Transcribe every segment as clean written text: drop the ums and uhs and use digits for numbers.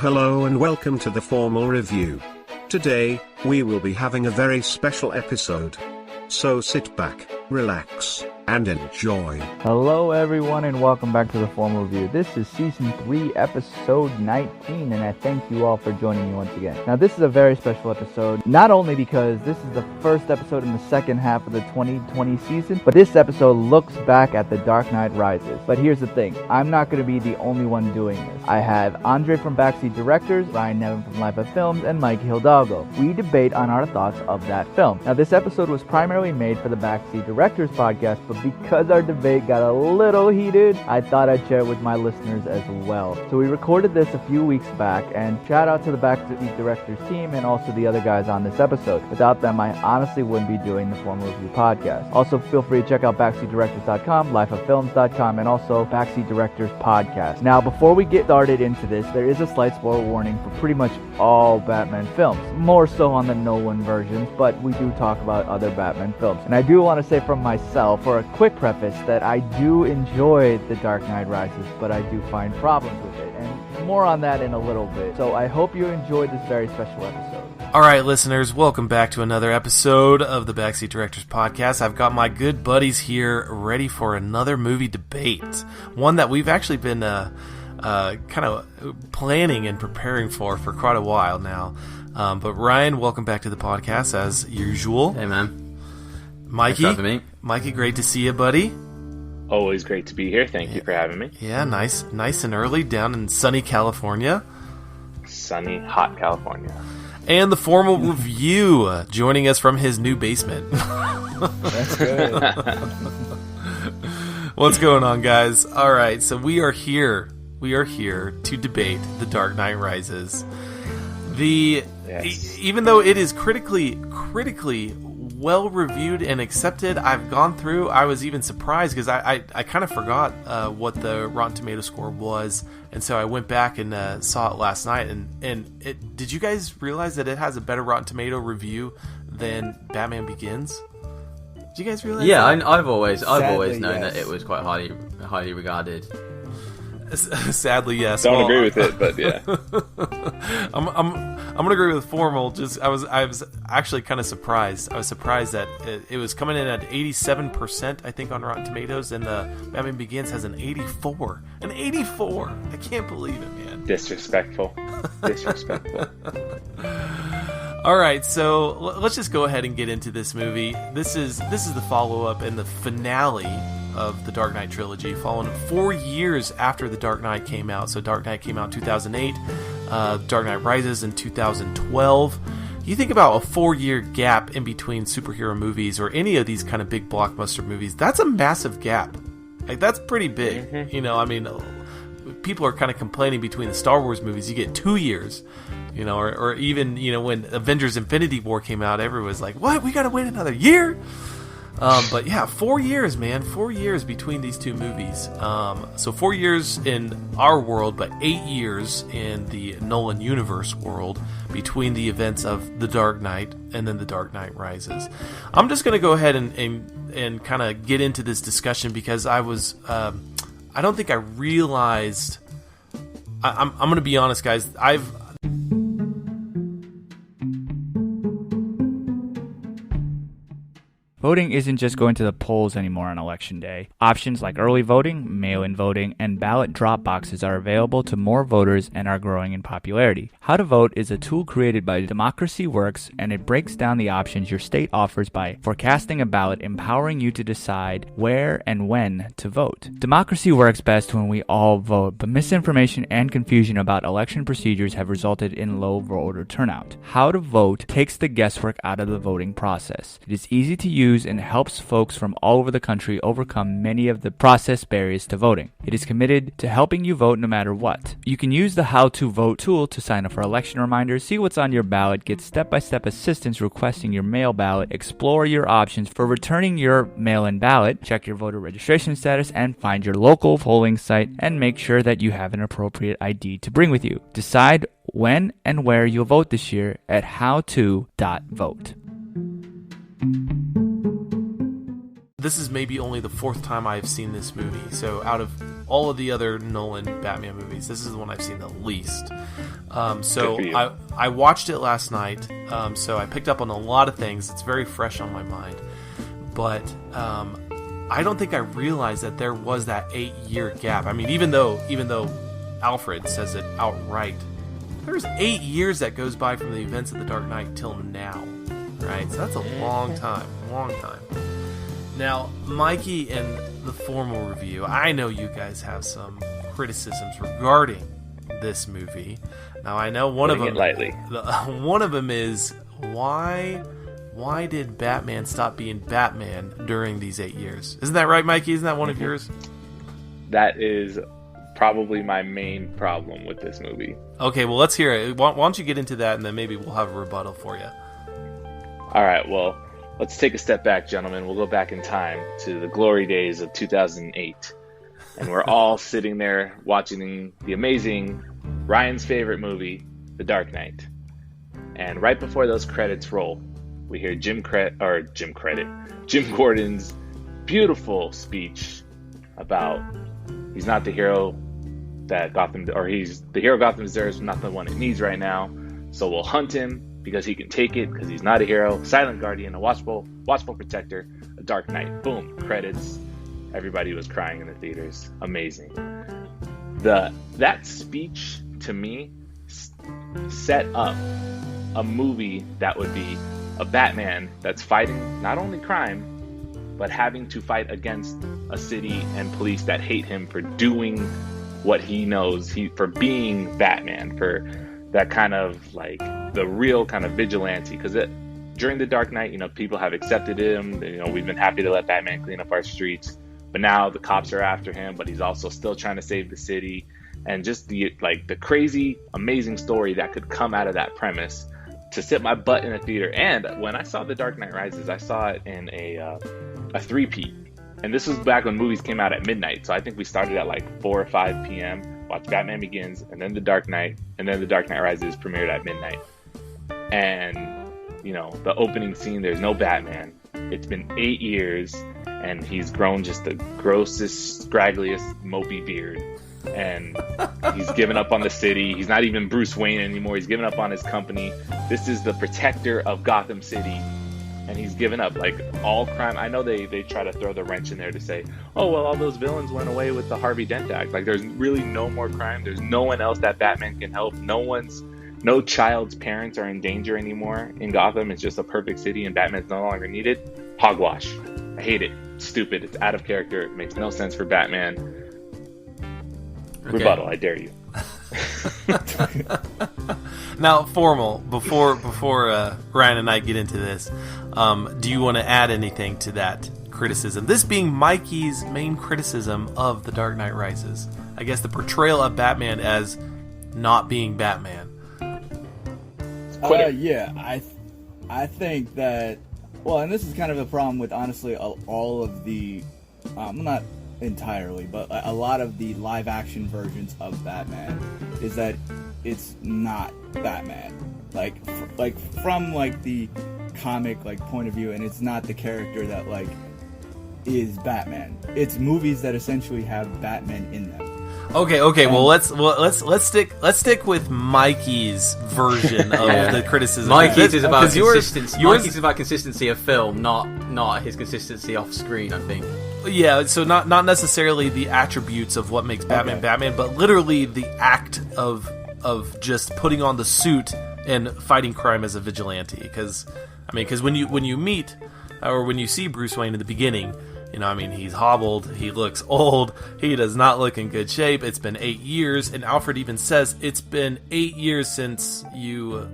Hello and welcome to the formal review. Today, we will be having a very special episode. So sit back, relax, and enjoy. Hello everyone and welcome back to the formal review. This is season 3 episode 19 and I thank you all for joining me once again. Now this is a very special episode, not only because this is the first episode in the second half of the 2020 season, but this episode looks back at The Dark Knight Rises. But here's the thing, I'm not going to be the only one doing this. I have Andre from Backseat Directors, Ryan Nevin from Life of Films, and Mikey Hildalgo. We debate on our thoughts of that film. Now this episode was primarily made for the Backseat Directors podcast, but because our debate got a little heated, I thought I'd share it with my listeners as well. So we recorded this a few weeks back, and shout out to the Backseat Directors team and also the other guys on this episode. Without them, I honestly wouldn't be doing the Formal Review podcast. Also, feel free to check out backseatdirectors.com, lifeoffilms.com, and also Backseat Directors podcast. Now, before we get started into this, there is a slight spoiler warning for pretty much all Batman films. More so on the Nolan versions, but we do talk about other Batman films. And I do want to say from myself, for a quick preface, that I do enjoy The Dark Knight Rises, but I do find problems with it. And more on that in a little bit. So I hope you enjoyed this very special episode. All right, listeners, welcome back to another episode of the Backseat Directors podcast. I've got my good buddies here ready for another movie debate, one that we've actually been kind of planning and preparing for quite a while now. But Ryan, welcome back to the podcast as usual. Hey, man. Mikey, thanks for having me. Mikey, great to see you, buddy. Always great to be here. Thank you for having me. Yeah, nice and early down in sunny California. Sunny, hot California. And the Formal Review, joining us from his new basement. That's good. What's going on, guys? All right, so we are here to debate The Dark Knight Rises. Even though it is critically well reviewed and accepted, I was even surprised because I kind of forgot what the Rotten Tomato score was, and so I went back and saw it last night. And did you guys realize that it has a better Rotten Tomato review than Batman Begins? Did you guys realize? Yeah, that? I've always Sadly, known yes. that it was quite highly regarded. Sadly, yes. Don't agree with it, but yeah. I'm gonna agree with Formal. Just I was actually kind of surprised. I was surprised that it was coming in at 87%, I think, on Rotten Tomatoes, and Batman Begins has an 84. An 84. I can't believe it, man. Disrespectful. All right, so let's just go ahead and get into this movie. This is the follow-up and the finale of the Dark Knight trilogy, following 4 years after The Dark Knight came out. So Dark Knight came out in 2008, Dark Knight Rises in 2012. You think about a 4-year gap in between superhero movies or any of these kind of big blockbuster movies. That's a massive gap. Like, that's pretty big. Mm-hmm. You know, I mean, people are kind of complaining between the Star Wars movies, you get 2 years. You know, or even, you know, when Avengers Infinity War came out, everyone was like, what? We got to wait another year? But yeah, 4 years, man. 4 years between these two movies. So 4 years in our world, but 8 years in the Nolan universe world between the events of The Dark Knight and then The Dark Knight Rises. I'm just going to go ahead and kind of get into this discussion because I don't think I realized... I'm going to be honest, guys. Voting isn't just going to the polls anymore on Election Day. Options like early voting, mail-in voting, and ballot drop boxes are available to more voters and are growing in popularity. How to Vote is a tool created by Democracy Works, and it breaks down the options your state offers by forecasting a ballot, empowering you to decide where and when to vote. Democracy works best when we all vote, but misinformation and confusion about election procedures have resulted in low voter turnout. How to Vote takes the guesswork out of the voting process. It is easy to use and helps folks from all over the country overcome many of the process barriers to voting. It is committed to helping you vote no matter what. You can use the How to Vote tool to sign up for election reminders, see what's on your ballot, get step-by-step assistance requesting your mail ballot, explore your options for returning your mail-in ballot, check your voter registration status, and find your local polling site and make sure that you have an appropriate ID to bring with you. Decide when and where you'll vote this year at howto.vote. This is maybe only the fourth time I've seen this movie. So out of all of the other Nolan Batman movies, this is the one I've seen the least. So Good for you. I watched it last night, so I picked up on a lot of things. It's very fresh on my mind. But I don't think I realized that there was that 8-year gap. I mean, even though Alfred says it outright, there's 8 years that goes by from the events of The Dark Knight till now, right? So that's a long time. Now, Mikey, in the formal review, I know you guys have some criticisms regarding this movie. Now, I know one of them. Lightly. One of them is why did Batman stop being Batman during these 8 years? Isn't that right, Mikey? Isn't that one of yours? That is probably my main problem with this movie. Okay, well, let's hear it. Why don't you get into that, and then maybe we'll have a rebuttal for you. All right, well, let's take a step back, gentlemen. We'll go back in time to the glory days of 2008. And we're all sitting there watching the amazing Ryan's favorite movie, The Dark Knight. And right before those credits roll, we hear Jim Gordon's beautiful speech about he's not the hero that Gotham, or he's the hero Gotham deserves, not the one it needs right now. So we'll hunt him because he can take it, because he's not a hero. Silent guardian, a watchful protector, a Dark Knight. Boom, credits. Everybody was crying in the theaters. Amazing. That speech to me set up a movie that would be a Batman that's fighting not only crime, but having to fight against a city and police that hate him for doing what he knows, for being Batman, for that kind of like the real kind of vigilante. Because during The Dark Knight, people have accepted him. We've been happy to let Batman clean up our streets, but now the cops are after him, but he's also still trying to save the city. And just the crazy, amazing story that could come out of that premise to sit my butt in a theater. And when I saw The Dark Knight Rises, I saw it in a 3-peat. And this was back when movies came out at midnight. So I think we started at 4 or 5 p.m., watched Batman Begins, and then The Dark Knight, and then The Dark Knight Rises premiered at midnight. And, the opening scene, there's no Batman. It's been 8 years, and he's grown just the grossest, scraggliest, mopey beard. And he's given up on the city. He's not even Bruce Wayne anymore. He's given up on his company. This is the protector of Gotham City, and he's given up all crime. I know they try to throw the wrench in there to say, oh well, all those villains went away with the Harvey Dent Act. There's really no more crime. There's no one else that Batman can help. No child's parents are in danger anymore in Gotham. It's just a perfect city, and Batman's no longer needed. Hogwash. I hate it. It's stupid. It's out of character. It makes no sense for Batman. Okay. Rebuttal, I dare you. Now, formal, before Ryan and I get into this, do you want to add anything to that criticism? This being Mikey's main criticism of The Dark Knight Rises. I guess the portrayal of Batman as not being Batman. Yeah, I think that, well, and this is kind of a problem with, honestly, all of the, not entirely, but a lot of the live action versions of Batman is that it's not Batman, from the comic point of view, and it's not the character that is Batman. It's movies that essentially have Batman in them. Okay. Well, let's stick with Mikey's version of the criticism. Mikey's is about consistency. Mikey's is about consistency of film, not his consistency off screen, I think. Yeah, so not necessarily the attributes of what makes Batman Batman, but literally the act of just putting on the suit and fighting crime as a vigilante. Because when you meet or when you see Bruce Wayne in the beginning, he's hobbled, he looks old, he does not look in good shape. It's been 8 years, and Alfred even says it's been 8 years since you.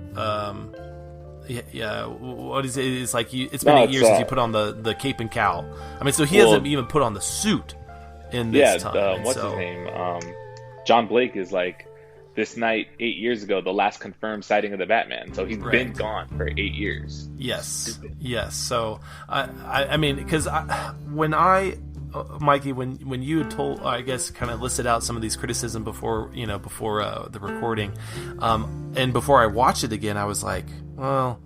What is it? It's it's been 8 years since you put on the cape and cowl. So he hasn't even put on the suit in this time. What's his name? John Blake is this night 8 years ago, the last confirmed sighting of the Batman. So he's been gone for 8 years. Yes. So because Mikey, when you had told, I guess, kind of listed out some of these criticisms before the recording, and before I watched it again, I was like, well,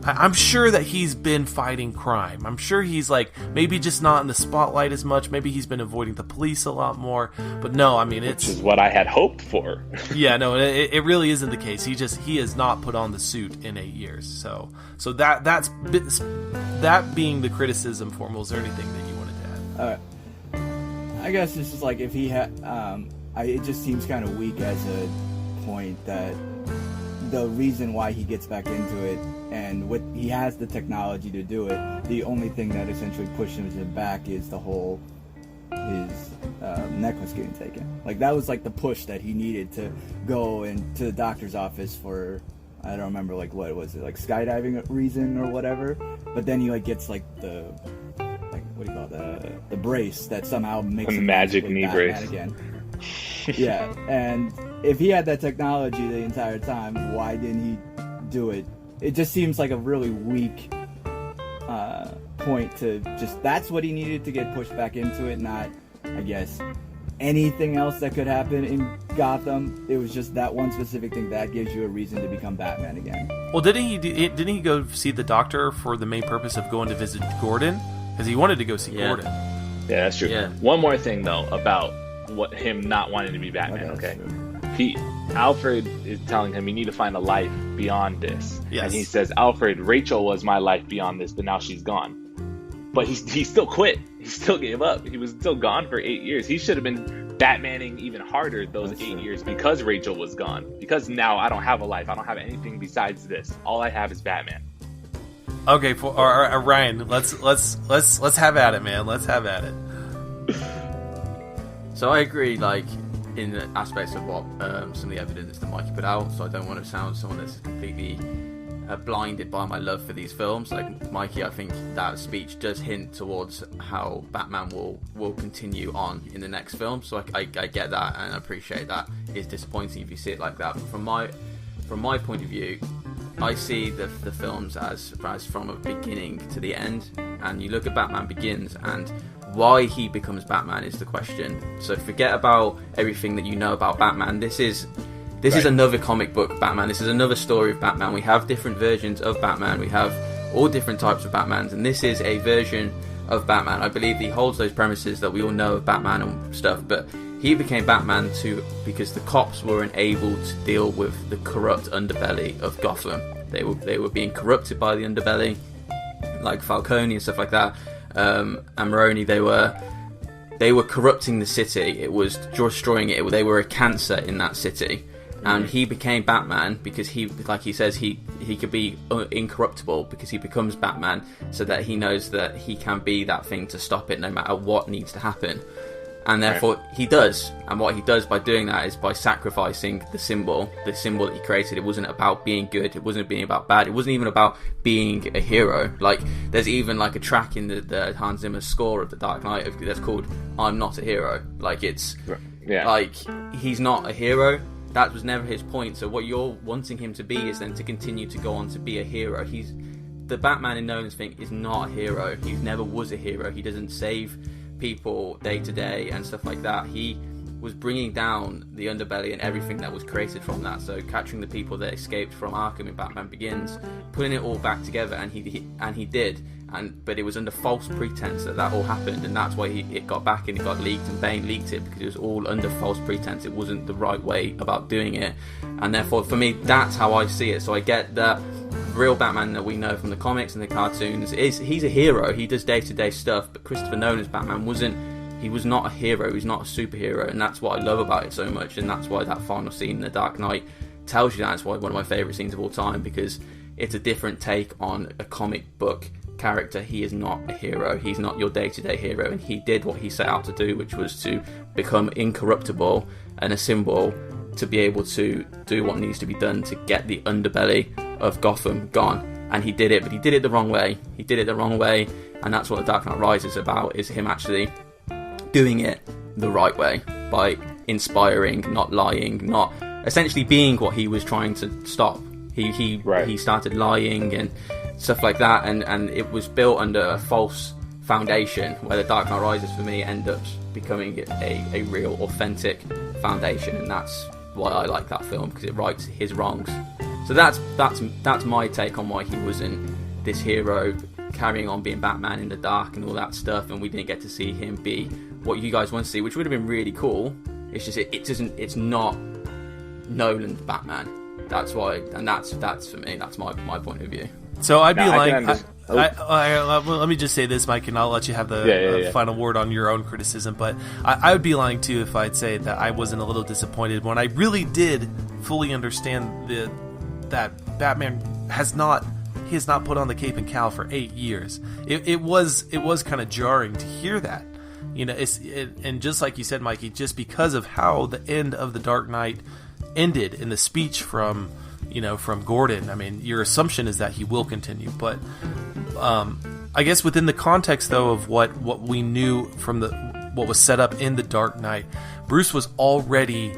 I'm sure that he's been fighting crime. I'm sure he's like maybe just not in the spotlight as much. Maybe he's been avoiding the police a lot more. But no, I mean which is what I had hoped for. Yeah, no, it really isn't the case. He has not put on the suit in 8 years. So that being the criticism for him. Was there anything that you wanted to add? I guess this is like if he had. It just seems kind of weak as a point that the reason why he gets back into it, and he has the technology to do it, the only thing that essentially pushes him back is his necklace getting taken. Like, that was like the push that he needed to go into the doctor's office for, I don't remember, like, what was it, like skydiving reason or whatever. But then he like gets like the, like, what do you call it, the brace that somehow makes a him magic knee Batman brace again. Yeah, and if he had that technology the entire time, why didn't he do it? It just seems like a really weak point to just, that's what he needed to get pushed back into it, not, I guess, anything else that could happen in Gotham. It was just that one specific thing that gives you a reason to become Batman again. Well, didn't he go see the doctor for the main purpose of going to visit Gordon? Because he wanted to go see Gordon. Yeah, that's true. Yeah. One more thing, though, about him not wanting to be Batman, okay? Alfred is telling him you need to find a life beyond this. Yes. And he says, Alfred, Rachel was my life beyond this, but now she's gone. But he still quit. He still gave up. He was still gone for 8 years. He should have been Batmaning even harder those 8 years because Rachel was gone. Because now I don't have a life. I don't have anything besides this. All I have is Batman. Okay, Ryan, let's have at it, man. Let's have at it. So I agree, like, in the aspects of what some of the evidence that Mikey put out, so I don't want to sound someone that's completely blinded by my love for these films. Like Mikey, I think that speech does hint towards how Batman will continue on in the next film, so I get that and I appreciate that. It's disappointing if you see it like that, but from my point of view, I see the films as from a beginning to the end, and you look at Batman Begins and why he becomes Batman is the question. So forget about everything that you know about Batman. This is another comic book Batman. This is another story of Batman. We have different versions of Batman. We have all different types of Batmans, and this is a version of Batman. I believe he holds those premises that we all know of Batman and stuff, but he became Batman because the cops weren't able to deal with the corrupt underbelly of Gotham. They were being corrupted by the underbelly, like Falcone and stuff like that. And Maroni, they were corrupting the city. It was destroying it. They were a cancer in that city. And he became Batman because he, like he says, he could be incorruptible because he becomes Batman, so that he knows that he can be that thing to stop it no matter what needs to happen. And therefore he does. And what he does by doing that is by sacrificing the symbol that he created. It wasn't about being good. It wasn't being about bad. It wasn't even about being a hero. Like, there's even like a track in the Hans Zimmer score of The Dark Knight that's called "I'm Not a Hero." Like, it's like he's not a hero. That was never his point. So what you're wanting him to be is then to continue to go on to be a hero. The Batman in Nolan's thing is not a hero. He never was a hero. He doesn't save people day to day and stuff like that. He was bringing down the underbelly and everything that was created from that. So capturing the people that escaped from Arkham in Batman Begins, putting it all back together, and he did. But it was under false pretense that all happened, and that's why it got back and it got leaked, and Bane leaked it because it was all under false pretense. It wasn't the right way about doing it, and therefore for me that's how I see it. So I get that real Batman that we know from the comics and the cartoons he's a hero. He does day-to-day stuff, but Christopher Nolan's Batman was not a hero. He's not a superhero, and that's what I love about it so much, and that's why that final scene in The Dark Knight tells you that. It's why one of my favourite scenes of all time, because it's a different take on a comic book character. He is not a hero. He's not your day-to-day hero, and he did what he set out to do, which was to become incorruptible and a symbol to be able to do what needs to be done to get the underbelly of Gotham gone. And he did it, but he did it the wrong way. And that's what The Dark Knight Rises is about, is him actually doing it the right way by inspiring, not lying, not essentially being what he was trying to stop. He started lying and stuff like that, and it was built under a false foundation, where The Dark Knight Rises for me ends up becoming a real authentic foundation, and that's why I like that film, because it rights his wrongs. So that's my take on why he wasn't this hero carrying on being Batman in the dark and all that stuff, and we didn't get to see him be what you guys want to see, which would have been really cool. It's just it's not Nolan's Batman. That's why, and that's for me. That's my point of view. So I'd be let me just say this, Mike, and I'll let you have the final word on your own criticism. But I would be lying too if I'd say that I wasn't a little disappointed when I really did fully understand that Batman has not put on the cape and cowl for 8 years. It was kind of jarring to hear that. You know, and just like you said, Mikey, just because of how the end of The Dark Knight ended in the speech from Gordon, I mean, your assumption is that he will continue. But I guess within the context, though, of what we knew from what was set up in The Dark Knight, Bruce was already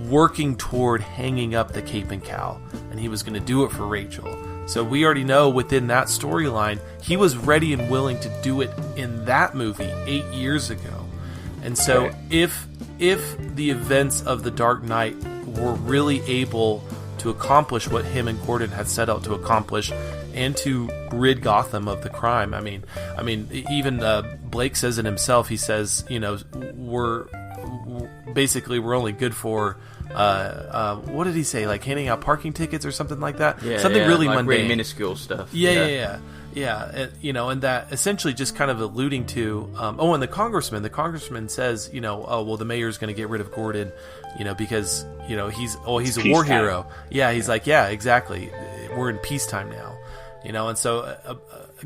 working toward hanging up the cape and cowl, and he was going to do it for Rachel. So we already know within that storyline, he was ready and willing to do it in that movie 8 years ago. And so if the events of The Dark Knight were really able to accomplish what him and Gordon had set out to accomplish and to rid Gotham of the crime, I mean, even Blake says it himself. He says, you know, we're only good for what did he say? Like handing out parking tickets or something like that. Something really like mundane, really minuscule stuff. Yeah. And, you know, and that essentially just kind of alluding to. And the congressman says, you know, oh well, the mayor's going to get rid of Gordon, you know, because you know he's a war hero. Yeah, he's like, yeah, exactly. We're in peacetime now, you know, and so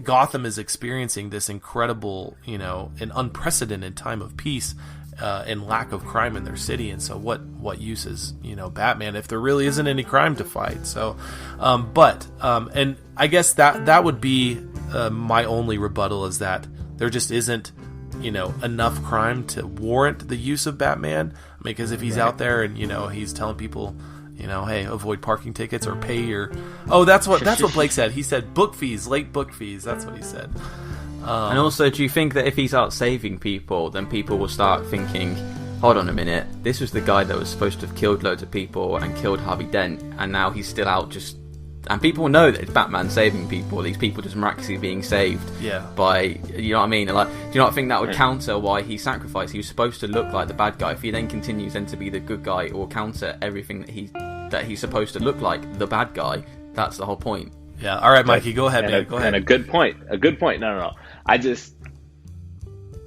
Gotham is experiencing this incredible, you know, an unprecedented time of peace. And lack of crime in their city, and so what use is, you know, Batman if there really isn't any crime to fight? So, and I guess that would be my only rebuttal, is that there just isn't, you know, enough crime to warrant the use of Batman. I mean, because if he's out there and, you know, he's telling people, you know, hey, avoid parking tickets or pay your that's what Blake said. He said late book fees. That's what he said. And also, do you think that if he's out saving people, then people will start thinking, hold on a minute, this was the guy that was supposed to have killed loads of people and killed Harvey Dent, and now he's still out just... And people know that it's Batman saving people, these people just miraculously being saved by... You know what I mean? Like, do you not think that would counter why he sacrificed? He was supposed to look like the bad guy. If he then continues then to be the good guy, it will counter everything that he's supposed to look like, the bad guy. That's the whole point. Yeah, all right, Mikey, go ahead, man. Go ahead. And a good point. No. I just...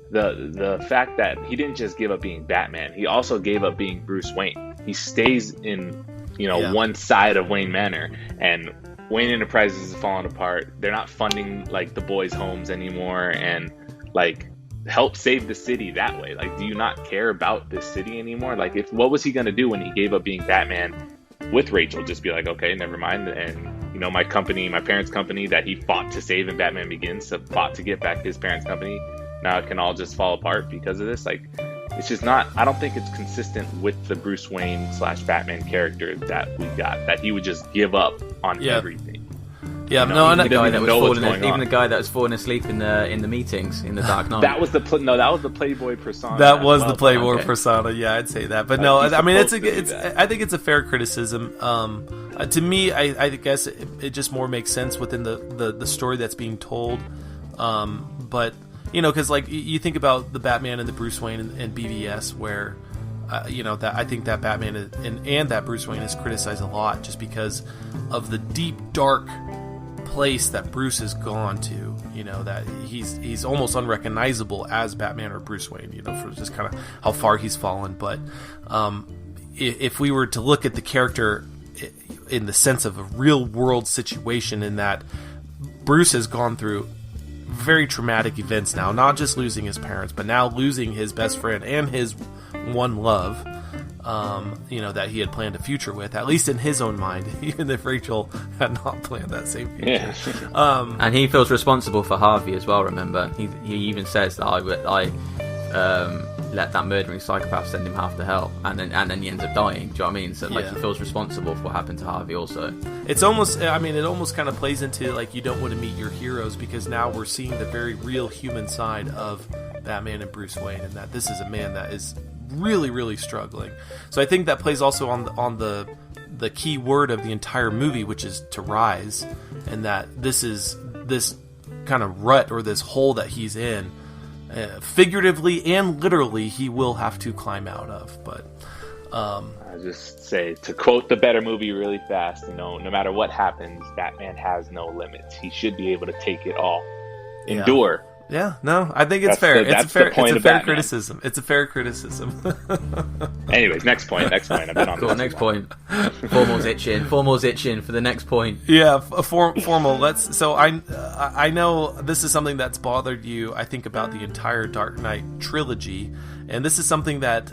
The fact that he didn't just give up being Batman, he also gave up being Bruce Wayne. He stays in, you know, one side of Wayne Manor, and Wayne Enterprises is falling apart. They're not funding, like, the boys' homes anymore, and, like, help save the city that way. Like, do you not care about this city anymore? Like, what was he going to do when he gave up being Batman with Rachel? Just be like, okay, never mind, and... You know, my parents' company that he fought to save in Batman Begins, fought to get back his parents' company. Now it can all just fall apart because of this. Like, it's just not, I don't think it's consistent with the Bruce Wayne / Batman character that we got, that he would just give up on everything. Yeah, you know, even the guy that was falling asleep in the meetings in the Dark Knight. That was the Playboy persona. That was the Playboy persona. Yeah, I'd say that. But no, I mean I think it's a fair criticism. To me, I guess it just more makes sense within the story that's being told. But you know, because like you think about the Batman and the Bruce Wayne and BVS, where you know, that I think that Batman and that Bruce Wayne is criticized a lot just because of the deep dark place that Bruce has gone to, you know, that he's almost unrecognizable as Batman or Bruce Wayne, you know, for just kind of how far he's fallen. But if we were to look at the character in the sense of a real world situation, in that Bruce has gone through very traumatic events now, not just losing his parents, but now losing his best friend and his one love, you know, that he had planned a future with, at least in his own mind, even if Rachel had not planned that same future. Yeah. And he feels responsible for Harvey as well, remember? He even says that I let that murdering psychopath send him half to hell, and then he ends up dying. Do you know what I mean? So like, he feels responsible for what happened to Harvey also. It's almost, I mean, it almost kind of plays into, like, you don't want to meet your heroes, because now we're seeing the very real human side of Batman and Bruce Wayne, and that this is a man that is really, really struggling. So I think that plays also on the key word of the entire movie, which is to rise, and that this is this kind of rut or this hole that he's in, figuratively and literally, he will have to climb out of. But I just say, to quote the Better movie really fast, no matter what happens, Batman has no limits. He should be able to take it all. Endure. Yeah, no, I think it's fair. It's a fair criticism. It's a fair criticism. Anyways, next point. I've been on cool, next point. Formal's itching for the next point. Yeah, formal. So I know this is something that's bothered you, I think, about the entire Dark Knight trilogy, and this is something that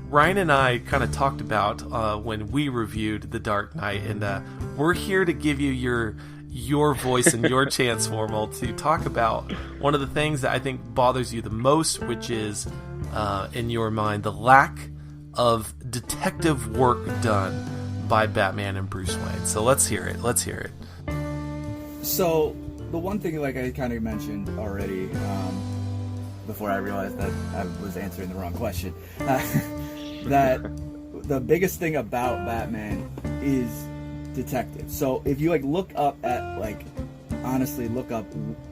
Ryan and I kind of talked about when we reviewed The Dark Knight, and we're here to give you your voice and your chance, Formal, to talk about one of the things that I think bothers you the most, which is, in your mind, the lack of detective work done by Batman and Bruce Wayne. So let's hear it. So the one thing, like I kind of mentioned already, before I realized that I was answering the wrong question, that the biggest thing about Batman is detective. So if you look up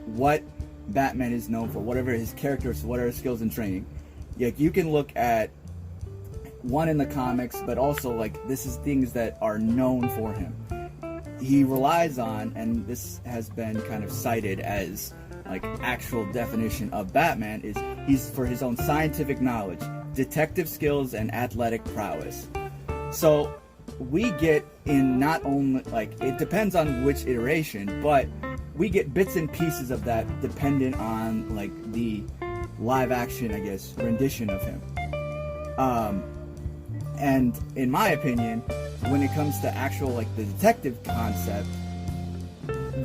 what Batman is known for, whatever his characters, whatever his skills and training, you can look at one in the comics, but also this is things that are known for him. He relies on, and this has been kind of cited as actual definition of Batman, is he's for his own scientific knowledge, detective skills, and athletic prowess. So we get in not only it depends on which iteration, but we get bits and pieces of that dependent on the live action, I guess, rendition of him. And in my opinion, when it comes to actual the detective concept,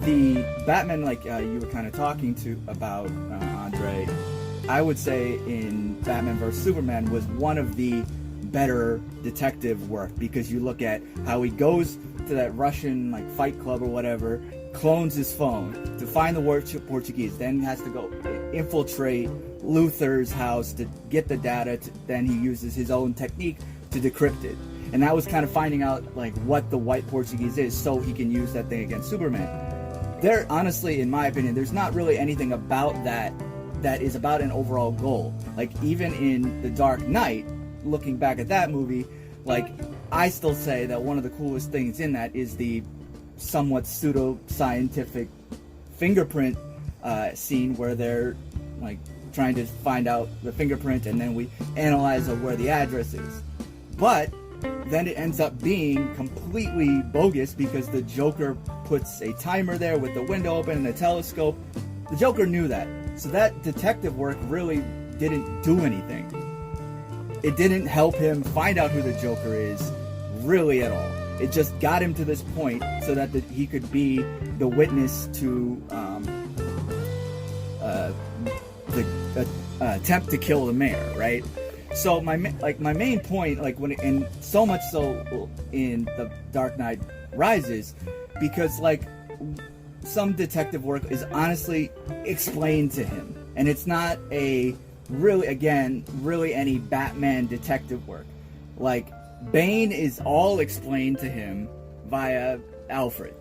the Batman you were kind of talking about, Andre, I would say in Batman vs Superman was one of the better detective work, because you look at how he goes to that Russian fight club or whatever, clones his phone to find the word Portuguese, then has to go infiltrate Luthor's house to get the data, then he uses his own technique to decrypt it, and that was kind of finding out what the white Portuguese is, so he can use that thing against Superman. There, honestly, in my opinion, there's not really anything about that is about an overall goal. Even in The Dark Knight, looking back at that movie, I still say that one of the coolest things in that is the somewhat pseudo-scientific fingerprint scene where they're trying to find out the fingerprint, and then we analyze where the address is. But then it ends up being completely bogus, because the Joker puts a timer there with the window open and a telescope. The Joker knew that. So that detective work really didn't do anything. It didn't help him find out who the Joker is, really, at all. It just got him to this point so that he could be the witness to the attempt to kill the mayor, right? So my main point, and so much so in The Dark Knight Rises, because some detective work is honestly explained to him, and it's not really any Batman detective work. Bane is all explained to him via Alfred.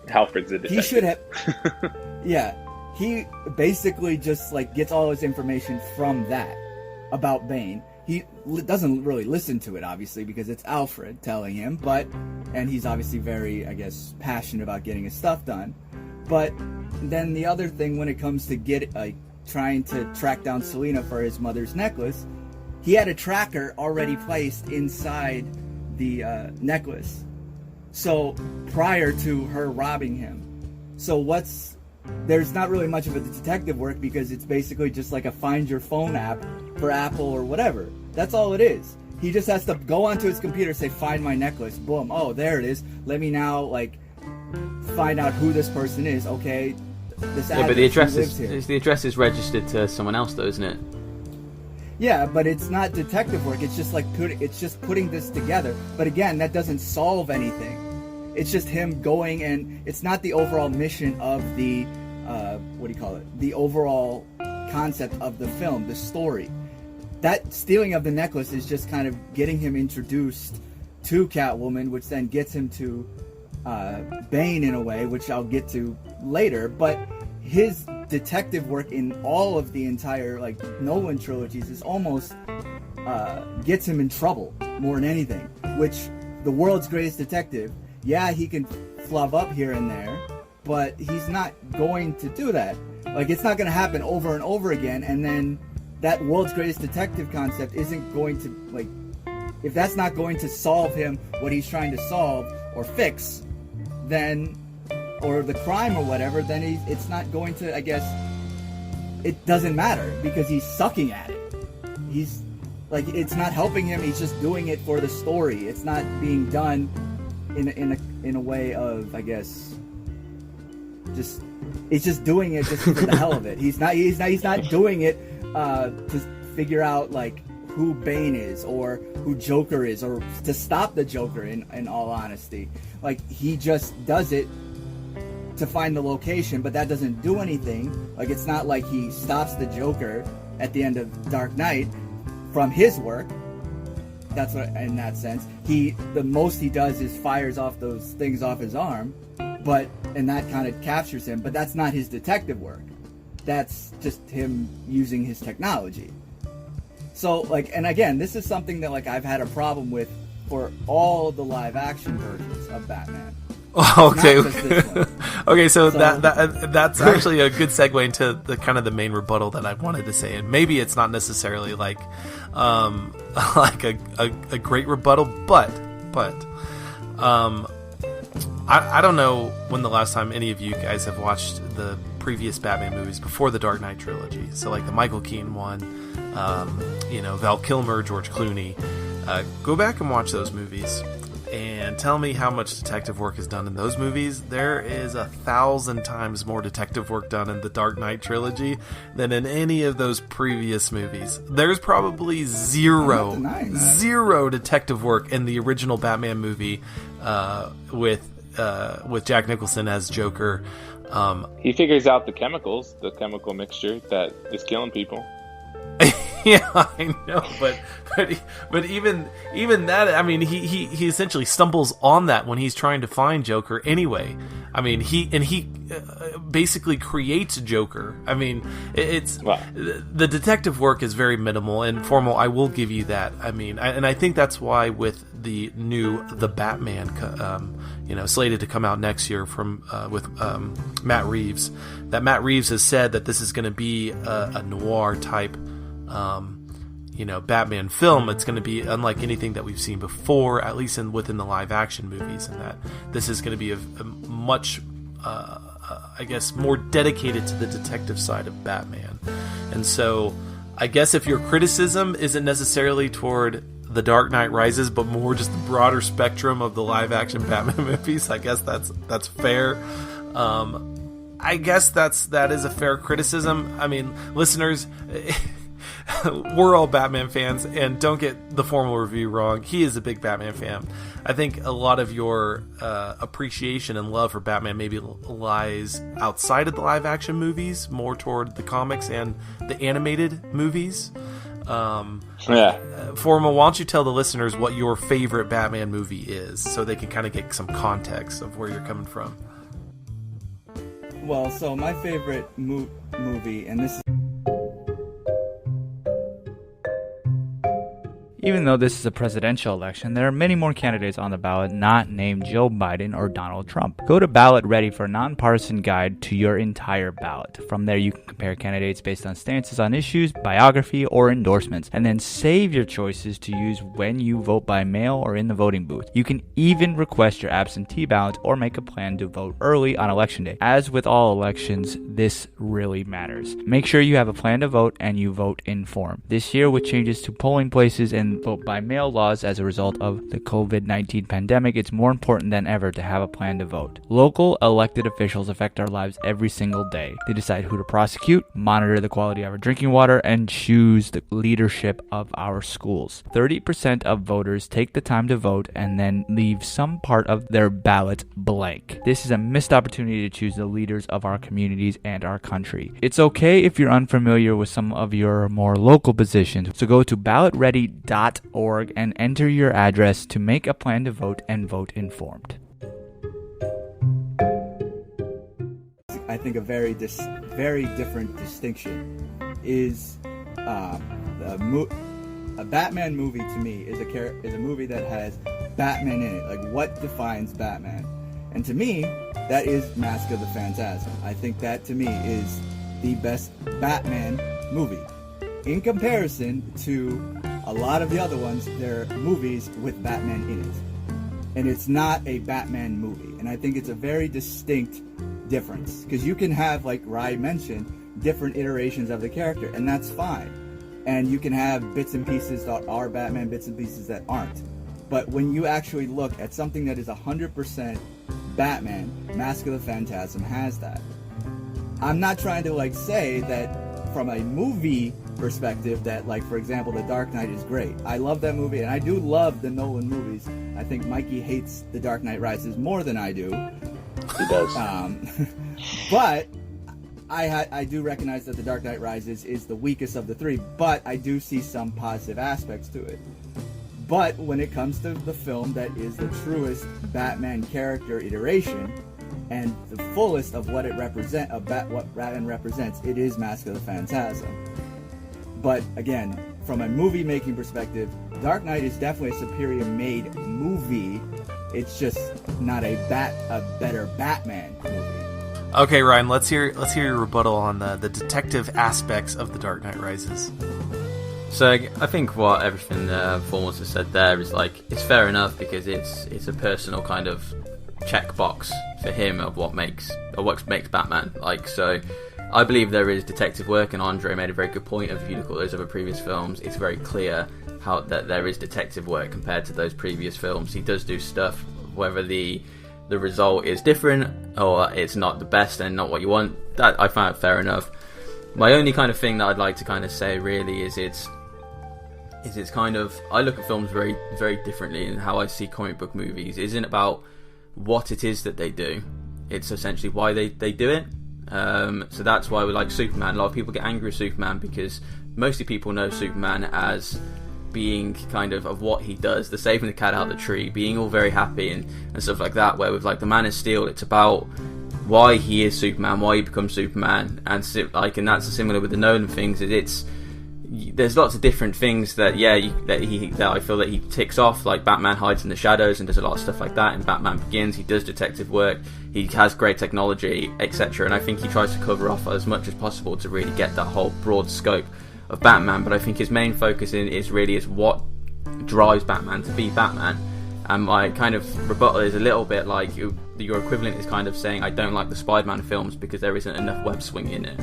Alfred's a detective. He should have. Yeah, he basically just gets all his information from that about Bane. He doesn't really listen to it, obviously, because it's Alfred telling him, and he's obviously very, I guess, passionate about getting his stuff done. But then the other thing, when it comes to trying to track down Selina for his mother's necklace, he had a tracker already placed inside the necklace, so prior to her robbing him. So there's not really much of a detective work, because it's basically just a find your phone app for Apple or whatever. That's all it is. He just has to go onto his computer, say find my necklace, boom, oh, there it is, let me now find out who this person is. Okay, this address, but the address is registered to someone else though, isn't it? Yeah, but it's not detective work. It's just it's just putting this together. But again, that doesn't solve anything. It's just him going, and it's not the overall mission of the the overall concept of the film, the story. That stealing of the necklace is just kind of getting him introduced to Catwoman, which then gets him to Bane in a way, which I'll get to later. But his detective work in all of the entire like Nolan trilogies is almost gets him in trouble more than anything. Which the world's greatest detective, yeah, he can flub up here and there, but he's not going to do that. Like, it's not going to happen over and over again, and then that world's greatest detective concept isn't going to, like, if that's not going to solve him what he's trying to solve or fix, then, or the crime or whatever, then it's not going to, I guess, it doesn't matter because he's sucking at it. He's, like, it's not helping him, he's just doing it for the story. It's not being done in a way of, I guess, just, it's just doing it just for the hell of it. He's not doing it to figure out like who Bane is or who Joker is or to stop the Joker. In all honesty, like he just does it to find the location, but that doesn't do anything. Like it's not like he stops the Joker at the end of Dark Knight from his work. That's what, in that sense, the most he does is fires off those things off his arm, and that kind of captures him. But that's not his detective work. That's just him using his technology. So, like, and again, this is something that like I've had a problem with for all the live action versions of Batman. Okay. Okay, so that's actually a good segue into the kind of the main rebuttal that I wanted to say, and maybe it's not necessarily like a great rebuttal, but I don't know when the last time any of you guys have watched the previous Batman movies before the Dark Knight trilogy. So like the Michael Keaton one, Val Kilmer, George Clooney. Go back and watch those movies and tell me how much detective work is done in those movies. There is 1,000 times more detective work done in the Dark Knight trilogy than in any of those previous movies. There's probably zero detective work in the original Batman movie with Jack Nicholson as Joker. He figures out the chemical mixture that is killing people. Yeah, I know, but even that, I mean, he essentially stumbles on that when he's trying to find Joker anyway. I mean, he basically creates Joker. I mean, the detective work is very minimal and formal. I will give you that. I mean, I think that's why with the new The Batman, slated to come out next year with Matt Reeves, that Matt Reeves has said that this is going to be a noir type Batman film. It's going to be unlike anything that we've seen before, at least within the live action movies, and that this is going to be a much, I guess, more dedicated to the detective side of Batman. And so I guess if your criticism isn't necessarily toward The Dark Knight Rises, but more just the broader spectrum of the live action Batman movies, I guess that's fair. I guess that is a fair criticism. I mean, listeners, we're all Batman fans, and don't get the formal review wrong. He is a big Batman fan. I think a lot of your appreciation and love for Batman maybe lies outside of the live action movies, more toward the comics and the animated movies. Formal, why don't you tell the listeners what your favorite Batman movie is, so they can kind of get some context of where you're coming from. Well, so my favorite movie, and this is... Even though this is a presidential election, there are many more candidates on the ballot not named Joe Biden or Donald Trump. Go to Ballot Ready for a nonpartisan guide to your entire ballot. From there, you can compare candidates based on stances on issues, biography, or endorsements, and then save your choices to use when you vote by mail or in the voting booth. You can even request your absentee ballot or make a plan to vote early on election day. As with all elections, this really matters. Make sure you have a plan to vote and you vote informed. This year, with changes to polling places and vote by mail laws as a result of the COVID-19 pandemic, it's more important than ever to have a plan to vote. Local elected officials affect our lives every single day. They decide who to prosecute, monitor the quality of our drinking water, and choose the leadership of our schools. 30% of voters take the time to vote and then leave some part of their ballot blank. This is a missed opportunity to choose the leaders of our communities and our country. It's okay if you're unfamiliar with some of your more local positions, so go to ballotready.org and enter your address to make a plan to vote and vote informed. I I think a very different distinction is a Batman movie to me is a movie that has Batman in it. Like, what defines Batman? And to me, that is Mask of the Phantasm. I think that to me is the best Batman movie. In comparison to a lot of the other ones, they're movies with Batman in it. And it's not a Batman movie. And I think it's a very distinct difference. Because you can have, like Rai mentioned, different iterations of the character, and that's fine. And you can have bits and pieces that are Batman, bits and pieces that aren't. But when you actually look at something that is 100% Batman, Mask of the Phantasm has that. I'm not trying to, like, say that from a movie perspective that, like, for example, The Dark Knight is great. I love that movie, and I do love the Nolan movies. I think Mikey hates The Dark Knight Rises more than I do. He does. But I do recognize that The Dark Knight Rises is the weakest of the three, but I do see some positive aspects to it. But when it comes to the film that is the truest Batman character iteration and the fullest of what what Batman represents, it is Mask of the Phantasm. But again, from a movie making perspective, Dark Knight is definitely a superior made movie. It's just not a better Batman movie. Okay, Ryan, let's hear your rebuttal on the detective aspects of The Dark Knight Rises. So I think what everything Foremost has said there is, like, it's fair enough because it's a personal kind of checkbox for him of what makes Batman. Like, so I believe there is detective work, and Andre made a very good point of, if you look at those other previous films, it's very clear how that there is detective work compared to those previous films. He does do stuff, whether the result is different or it's not the best and not what you want. That I find fair enough. My only kind of thing that I'd like to kind of say really is it's kind of, I look at films very, very differently, and how I see comic book movies isn't about what it is that they do. It's essentially why they do it. So that's why we like Superman. A lot of people get angry with Superman because mostly people know Superman as being kind of what he does, the saving the cat out of the tree, being all very happy and stuff like that, where with like the Man of Steel, it's about why he is Superman, why he becomes Superman, and that's similar with the Nolan things. There's lots of different things that I feel that he ticks off, like Batman hides in the shadows and does a lot of stuff like that. In Batman Begins, he does detective work, he has great technology, etc. And I think he tries to cover off as much as possible to really get that whole broad scope of Batman. But I think his main focus is what drives Batman to be Batman. And my kind of rebuttal is a little bit like your equivalent is kind of saying, I don't like the Spider-Man films because there isn't enough web swing in it.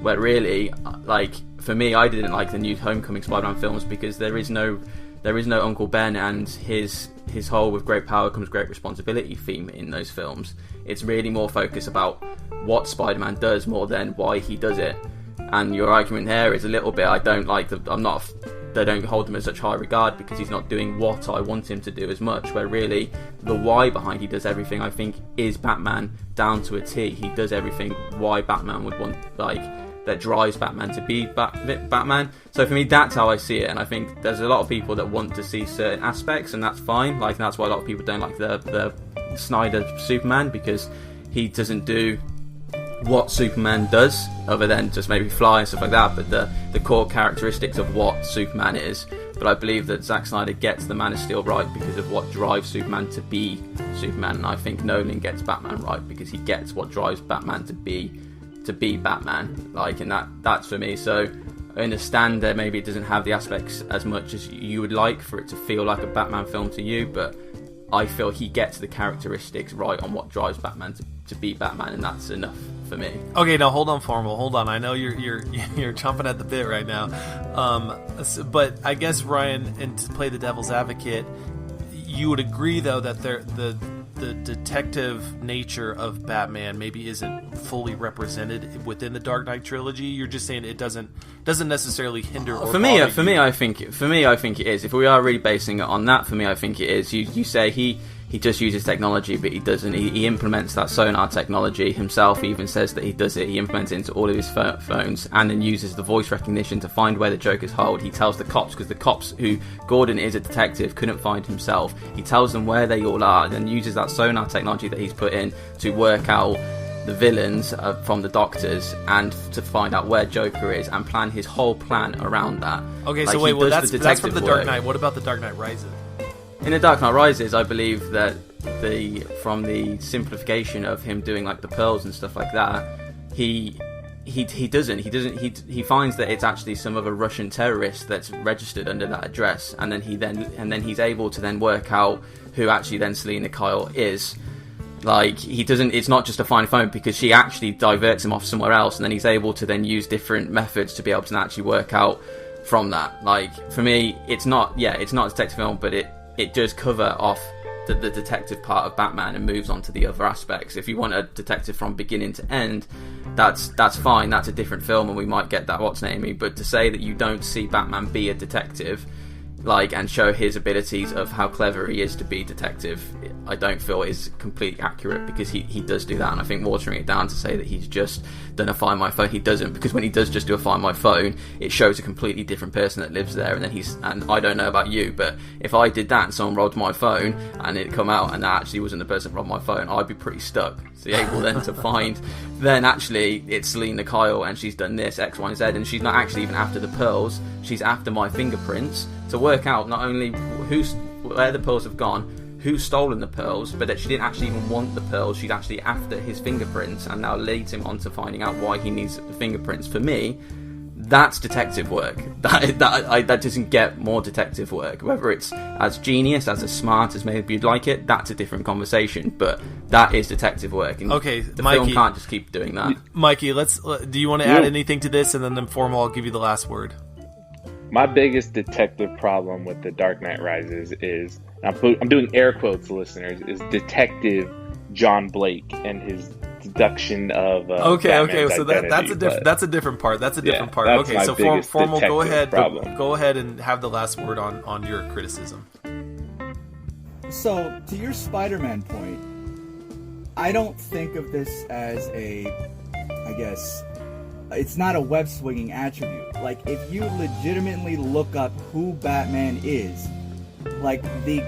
Where really, like, for me, I didn't like the new Homecoming Spider-Man films because there is no Uncle Ben and his whole with great power comes great responsibility theme in those films. It's really more focused about what Spider-Man does more than why he does it. And your argument there is a little bit, they don't hold him in such high regard because he's not doing what I want him to do as much, where really the why behind he does everything, I think, is Batman down to a T. He does everything why Batman would want, like, that drives Batman to be Batman. So for me, that's how I see it, and I think there's a lot of people that want to see certain aspects, and that's fine. Like, that's why a lot of people don't like the Snyder Superman, because he doesn't do what Superman does, other than just maybe fly and stuff like that, but the core characteristics of what Superman is. But I believe that Zack Snyder gets the Man of Steel right because of what drives Superman to be Superman, and I think Nolan gets Batman right because he gets what drives Batman to be Batman. Like, and that's for me. So I understand that maybe it doesn't have the aspects as much as you would like for it to feel like a Batman film to you, but I feel he gets the characteristics right on what drives Batman to be Batman, and that's enough for me. Okay, now hold on, Formal. Hold on. I know you're chomping at the bit right now, but I guess, Ryan, and to play the devil's advocate, you would agree though that the detective nature of Batman maybe isn't fully represented within the Dark Knight trilogy. You're just saying it doesn't necessarily hinder. Or for me, I think it is. If we are really basing it on that, for me, I think it is. You say he just uses technology, but he doesn't. He implements that sonar technology himself. He even says that he does it. He implements it into all of his phones, and then uses the voice recognition to find where the Joker's hold. He tells the cops, because the cops who Gordon is a detective couldn't find himself. He tells them where they all are, and then uses that sonar technology that he's put in to work out the villains from the Doctors and to find out where Joker is and plan his whole plan around that. Okay, like, so wait, well, that's from the Dark work. Knight. What about the Dark Knight Rises? In the Dark Knight Rises, I believe that from the simplification of him doing like the pearls and stuff like that, he finds that it's actually some other Russian terrorist that's registered under that address, and then he's able to then work out who actually then Selena Kyle is. Like, it's not just a find phone, because she actually diverts him off somewhere else, and then he's able to then use different methods to be able to actually work out from that. Like, for me, it's not a detective film, but it does cover off the detective part of Batman and moves on to the other aspects. If you want a detective from beginning to end, that's fine. That's a different film, and we might get that what's naming. But to say that you don't see Batman be a detective, like, and show his abilities of how clever he is to be detective, I don't feel is completely accurate, because he does do that. And I think watering it down to say that he's just done a Find My Phone, he doesn't, because when he does just do a Find My Phone, it shows a completely different person that lives there. And then and I don't know about you, but if I did that and someone robbed my phone and it come out and that actually wasn't the person that robbed my phone, I'd be pretty stuck. So you're able then to find, then actually it's Selena Kyle and she's done this, X, Y, and Z, and she's not actually even after the pearls, she's after my fingerprints to work out not only where the pearls have gone, who's stolen the pearls, but that she didn't actually even want the pearls. She's actually after his fingerprints, and now leads him on to finding out why he needs the fingerprints. For me, that's detective work. That doesn't get more detective work. Whether it's as genius, as smart as maybe you'd like it, that's a different conversation. But that is detective work. And okay, the Mikey, film can't just keep doing that. Mikey, do you want to add anything to this, and then Formal, I'll give you the last word. My biggest detective problem with The Dark Knight Rises is, I'm doing air quotes, listeners, is Detective John Blake and his deduction of Batman's so identity, that's a different part. That's a different part. That's Okay, my so biggest Formal, go detective problem. go ahead and have the last word on your criticism. So, to your Spider-Man point, I don't think of this as it's not a web-swinging attribute. Like, if you legitimately look up who Batman is, like, the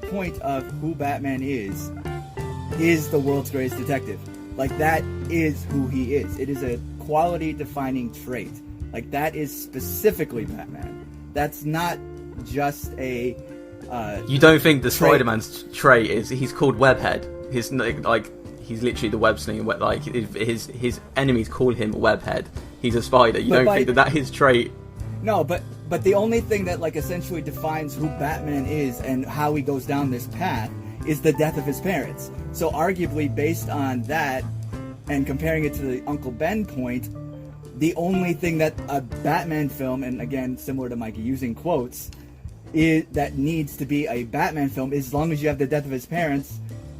point of who Batman is the world's greatest detective. Like, that is who he is. It is a quality-defining trait. Like, that is specifically Batman. That's not just a... you don't think the Spider-Man's trait is... He's called Webhead. He's literally the web slinger. Like, his enemies call him Webhead. He's a spider. You don't think that his trait... No, but the only thing that, like, essentially defines who Batman is and how he goes down this path is the death of his parents. So arguably, based on that, and comparing it to the Uncle Ben point, the only thing that a Batman film, and again, similar to Mikey using quotes, that needs to be a Batman film, as long as you have the death of his parents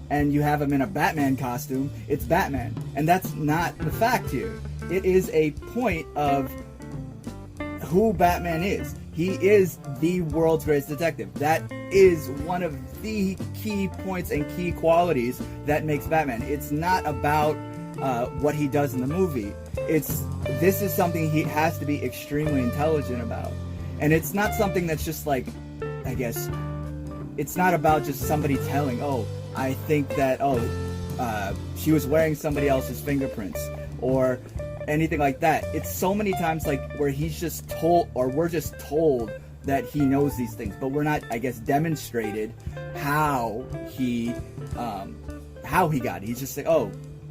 and you have him in a Batman costume, it's Batman. And that's not the fact here. It is a point of who Batman is. He is the world's greatest detective. That is one of the key points and key qualities that makes Batman. It's not about what he does in the movie. This is something he has to be extremely intelligent about. And it's not something that's just like, I guess, it's not about just somebody telling, I think that, she was wearing somebody else's fingerprints, or anything like that. It's so many times, like, where he's just told, or we're just told that he knows these things, but we're not, I guess, demonstrated how he got it. He's just like,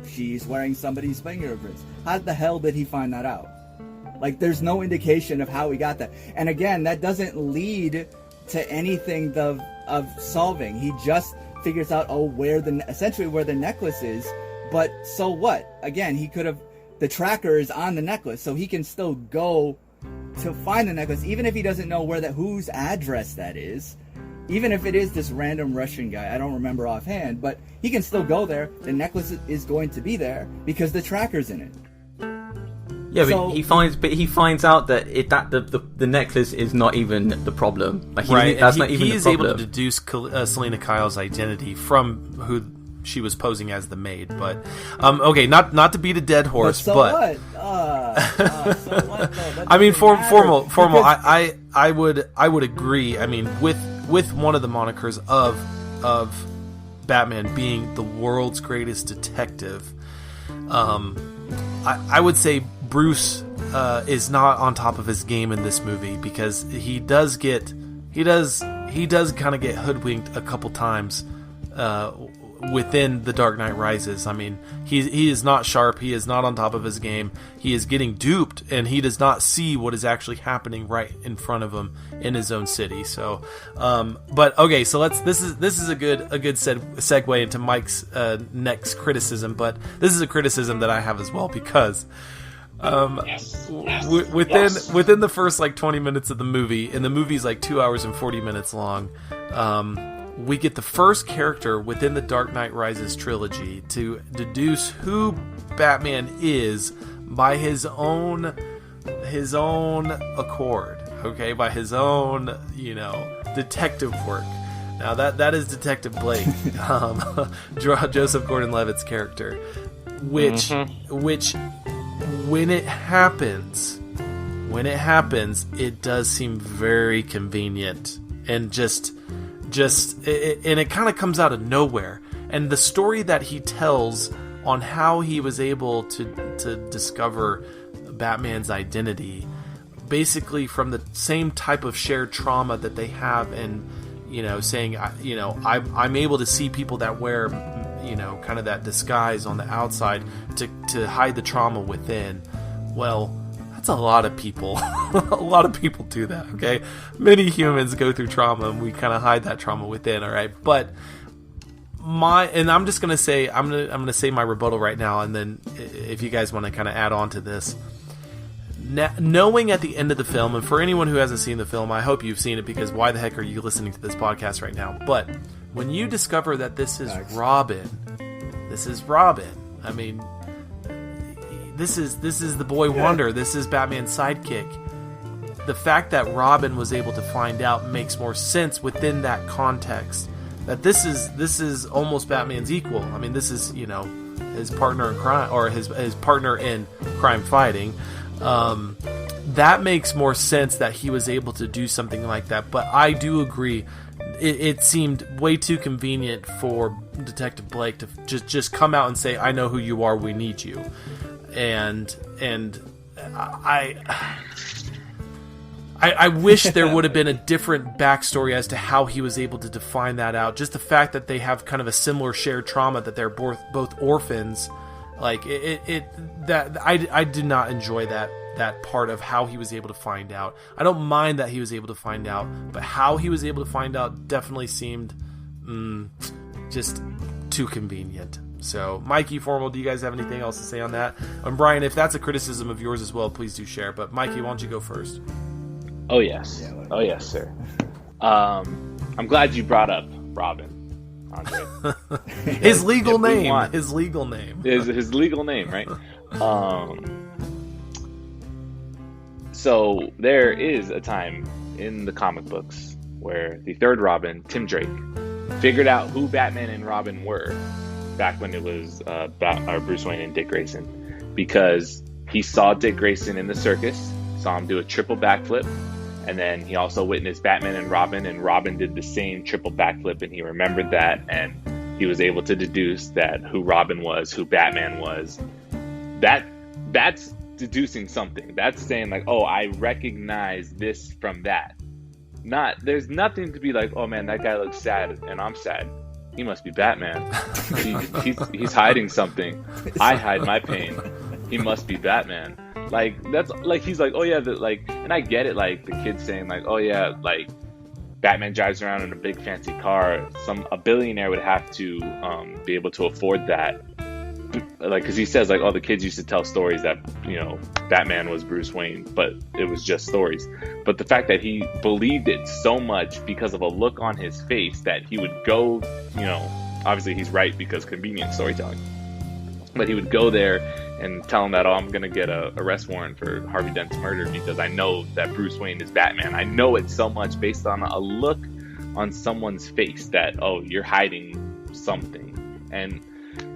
she's wearing somebody's fingerprints. How the hell did he find that out? Like, there's no indication of how he got that. And again, that doesn't lead to anything of solving. He just figures out, essentially where the necklace is, but so what? Again, he could have, the tracker is on the necklace, so he can still go to find the necklace, even if he doesn't know whose address that is. Even if it is this random Russian guy, I don't remember offhand, but he can still go there. The necklace is going to be there because the tracker's in it. Yeah, but he finds out that the necklace is not even the problem. Like, right, that's not even the problem. He is able to deduce Selena Kyle's identity from who she was posing as the maid. But okay, not to beat a dead horse, but what? So what? Though? I mean, formal. Because... I would agree. I mean, with one of the monikers of Batman being the world's greatest detective. I would say Bruce is not on top of his game in this movie, because he does kind of get hoodwinked a couple times within The Dark Knight Rises. I mean, he is not sharp. He is not on top of his game. He is getting duped, and he does not see what is actually happening right in front of him in his own city. So, but okay, so this is a good segue into Mike's next criticism. But this is a criticism that I have as well, because within the first like 20 minutes of the movie, and the movie's like 2 hours and 40 minutes long, we get the first character within the Dark Knight Rises trilogy to deduce who Batman is by his own accord, okay, by his own, detective work. Now that is Detective Blake, Joseph Gordon-Levitt's character, which when it happens, it does seem very convenient, and and it kind of comes out of nowhere. And the story that he tells on how he was able to discover Batman's identity, basically from the same type of shared trauma that they have, and saying, I'm able to see people that wear, kind of that disguise on the outside to hide the trauma within. Well, that's a lot of people. A lot of people do that, okay? Many humans go through trauma, and we kind of hide that trauma within, all right? But I'm just going to say, I'm going to say my rebuttal right now, and then if you guys want to kind of add on to this. Knowing at the end of the film, and for anyone who hasn't seen the film, I hope you've seen it, because why the heck are you listening to this podcast right now? But when you discover that this is Robin, I mean, this is the boy wonder. This is Batman's sidekick. The fact that Robin was able to find out makes more sense within that context. That this is almost Batman's equal. I mean, this is his partner in crime, or his partner in crime fighting. That makes more sense that he was able to do something like that. But I do agree, it seemed way too convenient for Detective Blake to just come out and say, "I know who you are. We need you." And I wish there would have been a different backstory as to how he was able to find that out. Just the fact that they have kind of a similar shared trauma, that they're both orphans, like I did not enjoy that part of how he was able to find out. I don't mind that he was able to find out, but how he was able to find out definitely seemed just too convenient. So, Mikey, Formal, do you guys have anything else to say on that? And Brian, if that's a criticism of yours as well, please do share. But Mikey, why don't you go first? Oh yes, sir. I'm glad you brought up Robin, Andre. His legal name, right? So there is a time in the comic books where the third Robin, Tim Drake, figured out who Batman and Robin were back when it was Bruce Wayne and Dick Grayson, because he saw Dick Grayson in the circus, saw him do a triple backflip, and then he also witnessed Batman and Robin did the same triple backflip, and he remembered that, and he was able to deduce that who Robin was, who Batman was. That's deducing something. That's saying like, oh, I recognize this from that. There's nothing to be like, oh man, that guy looks sad and I'm sad. He must be Batman. He's hiding something. I hide my pain. He must be Batman. Like, that's like, he's like, oh yeah, and I get it, like the kid saying like, oh yeah, like Batman drives around in a big fancy car. A billionaire would have to be able to afford that. Like, because he says like, oh, the kids used to tell stories that Batman was Bruce Wayne, but it was just stories. But the fact that he believed it so much because of a look on his face that he would go, obviously he's right because convenient storytelling, but he would go there and tell him that, oh, I'm gonna get a arrest warrant for Harvey Dent's murder because I know that Bruce Wayne is Batman. I know it so much based on a look on someone's face that, oh, you're hiding something. And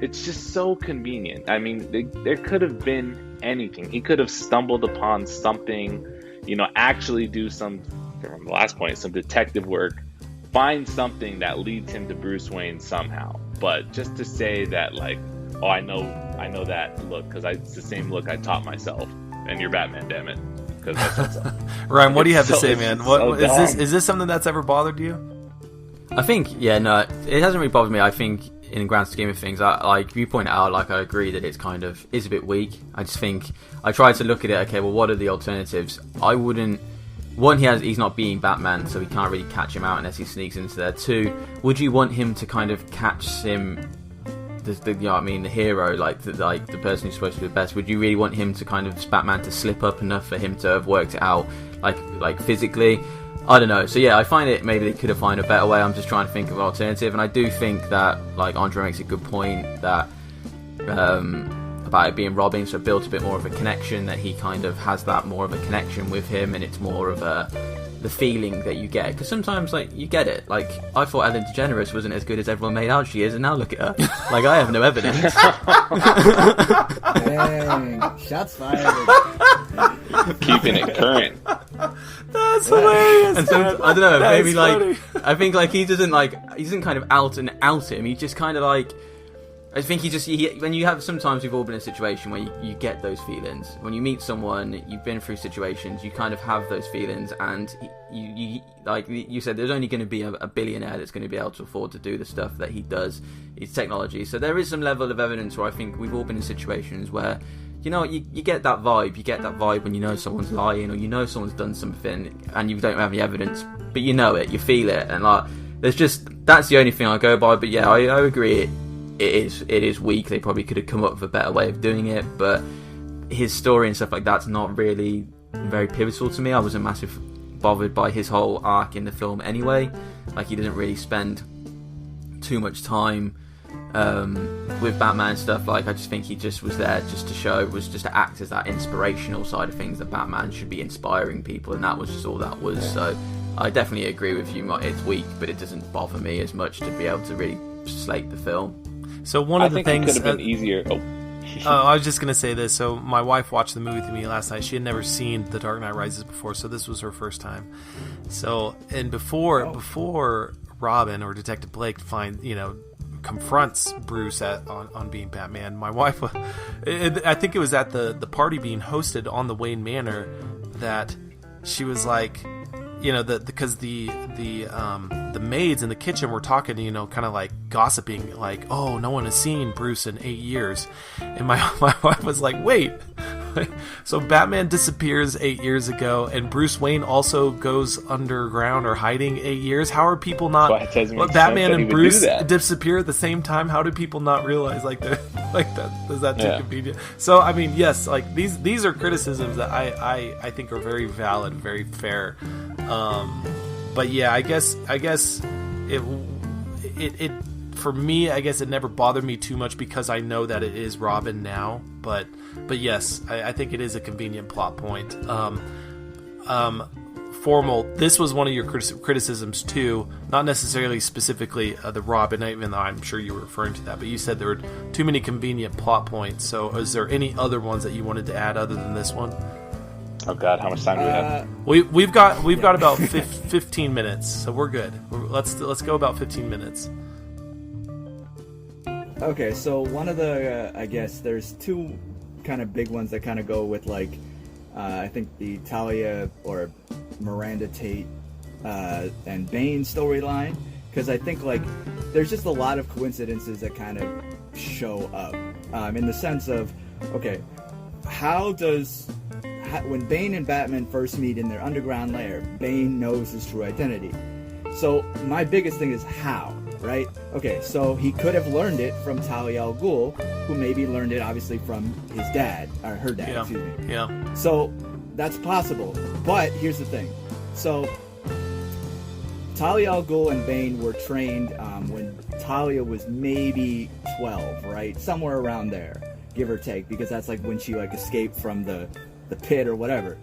it's just so convenient. I mean, there could have been anything. He could have stumbled upon something, actually do from the last point, some detective work, find something that leads him to Bruce Wayne somehow. But just to say that, like, oh, I know that look because it's the same look I taught myself, and you're Batman, damn it. That's Ryan, what do you have to say, it's man? so What is dumb. this? Is this something that's ever bothered you? I think, yeah, no, it hasn't really bothered me. I think in the grand scheme of things, like you point out, like I agree that it's kind of is a bit weak. I just think I tried to look at it. Okay, well, what are the alternatives? I wouldn't. One, he's not being Batman, so we can't really catch him out unless he sneaks into there. Two, would you want him to kind of catch him? You know what I mean, the hero, like the person who's supposed to be the best. Would you really want him to kind of Batman to slip up enough for him to have worked it out, like physically? I don't know. So yeah, I find it maybe they could have found a better way. I'm just trying to think of an alternative, and I do think that like Andre makes a good point that about it being Robin, so it built a bit more of a connection. That he kind of has that more of a connection with him, and it's more of the feeling that you get, because sometimes like you get it. Like I thought Ellen DeGeneres wasn't as good as everyone made out she is, and now look at her. Like I have no evidence. Dang, shots fired. Keeping it current. That's hilarious. And so, I don't know, That maybe is like funny. I think like he doesn't kind of out him. He just kind of like. I think when you have, sometimes we've all been in a situation where you get those feelings. When you meet someone, you've been through situations, you kind of have those feelings, and you like you said, there's only going to be a billionaire that's going to be able to afford to do the stuff that he does. It's technology. So there is some level of evidence where I think we've all been in situations where, you know, you get that vibe. You get that vibe when you know someone's lying, or you know someone's done something, and you don't have any evidence, but you know it, you feel it, and like that's the only thing I go by. But yeah, I agree. It is weak. They probably could have come up with a better way of doing it, but his story and stuff like that's not really very pivotal to me. I wasn't massive bothered by his whole arc in the film anyway. Like he didn't really spend too much time with Batman and stuff. Like I just think he just was there just to act as that inspirational side of things, that Batman should be inspiring people, and that was just all that was. So I definitely agree with you. It's weak, but it doesn't bother me as much to be able to really slate the film. So one of the things it could have been easier. I was just gonna say this. So my wife watched the movie with me last night. She had never seen The Dark Knight Rises before, so this was her first time. So before Robin or Detective Blake confronts Bruce on being Batman, my wife, I think it was at the party being hosted on the Wayne Manor, that she was like, you know, because the maids in the kitchen were talking, you know, kind of like gossiping, like, oh, no one has seen Bruce in 8 years, and my wife was like, wait, so Batman disappears 8 years ago, and Bruce Wayne also goes underground or hiding 8 years. How are people not? Well, it doesn't make Batman sense that and he would do Bruce that. disappear at the same time. How do people not realize like that? Is that too convenient? So I mean, yes, like these are criticisms that I think are very valid, very fair. But yeah, I guess it for me, I guess it never bothered me too much because I know that it is Robin now. But yes, I think it is a convenient plot point. Formal, this was one of your criticisms too, not necessarily specifically the Robin, even though I'm sure you were referring to that, but you said there were too many convenient plot points. So is there any other ones that you wanted to add other than this one? Oh God, how much time do we have? We've got about 15 minutes, so we're good. Let's go about 15 minutes. Okay, so one of the I guess there's two kind of big ones that kind of go with like I think the Talia or Miranda Tate and Bane storyline, because I think like there's just a lot of coincidences that kind of show up in the sense of, okay, when Bane and Batman first meet in their underground lair, Bane knows his true identity. So my biggest thing is how, right? Okay, so he could have learned it from Talia al Ghul, who maybe learned it obviously from his dad, or her dad, excuse me. Yeah. So that's possible, but here's the thing. So Talia al Ghul and Bane were trained when Talia was maybe 12, right? Somewhere around there, give or take, because that's like when she like escaped from the pit or whatever.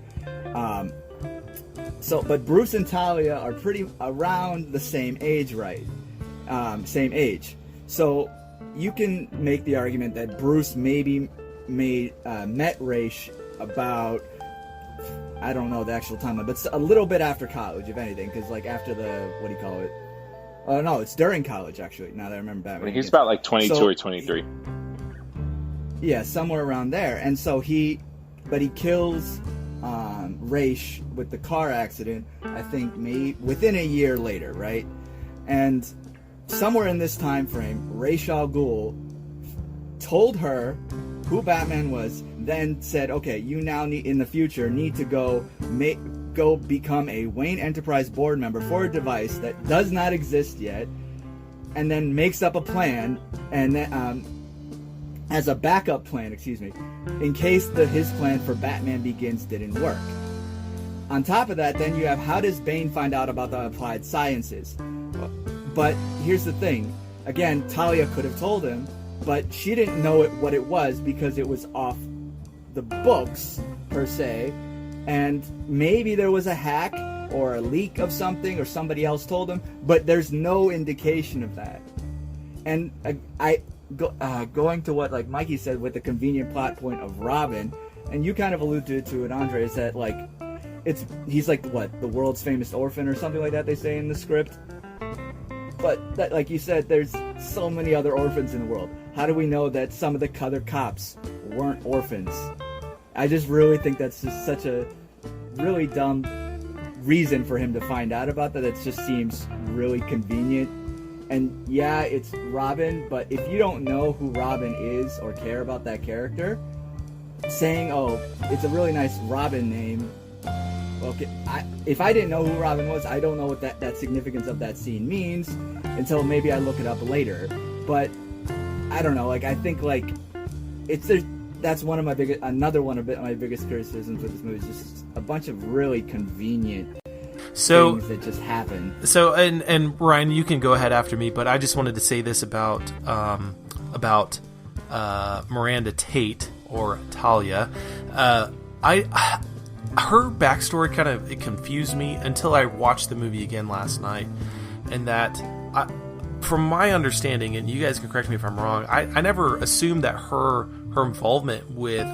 But Bruce and Talia are pretty around the same age, right? Same age. So you can make the argument that Bruce maybe met Ra's about, I don't know the actual timeline, but a little bit after college, if anything, because like after what do you call it? Oh no, it's during college actually. Now that I remember Batman. He's about like 22 or 23. Yeah, somewhere around there. And so he kills Raish with the car accident, I think maybe within a year later, right? And somewhere in this time frame, Ra's al Ghul told her who Batman was, then said, okay, you now in the future need to go become a Wayne Enterprise board member for a device that does not exist yet, and then makes up a plan, and then as a backup plan, in case his plan for Batman Begins didn't work. On top of that, then you have, how does Bane find out about the applied sciences? But here's the thing. Again, Talia could have told him, but she didn't know what it was because it was off the books, per se. And maybe there was a hack or a leak of something, or somebody else told him, but there's no indication of that. And going to what, like Mikey said, with the convenient plot point of Robin, and you kind of alluded to it, Andre, is that like he's like what, the world's famous orphan or something like that they say in the script. But that, like you said, there's so many other orphans in the world. How do we know that some of the other cops weren't orphans? I just really think that's just such a really dumb reason for him to find out about that. It just seems really convenient. And yeah, it's Robin, but if you don't know who Robin is or care about that character, saying, oh, it's a really nice Robin name, okay, if I didn't know who Robin was, I don't know what that significance of that scene means until maybe I look it up later. But I don't know, like, I think like that's one of my biggest criticisms of this movie, is just a bunch of really convenient things that just happen. So, and Ryan, you can go ahead after me, but I just wanted to say this about Miranda Tate, or Talia. Her backstory kind of confused me until I watched the movie again last night, and that from my understanding, and you guys can correct me if I'm wrong, I never assumed that her involvement with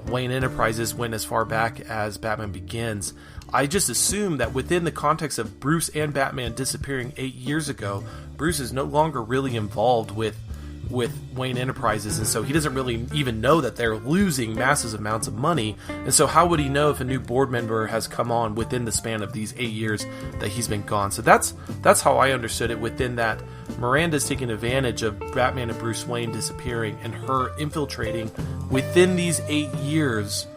Wayne Enterprises went as far back as Batman Begins. I just assumed that within the context of Bruce and Batman disappearing 8 years ago, Bruce is no longer really involved with Wayne Enterprises, and so he doesn't really even know that they're losing massive amounts of money. And so how would he know if a new board member has come on within the span of these 8 years that he's been gone? So that's how I understood it, within that Miranda's taking advantage of Batman and Bruce Wayne disappearing and her infiltrating within these 8 years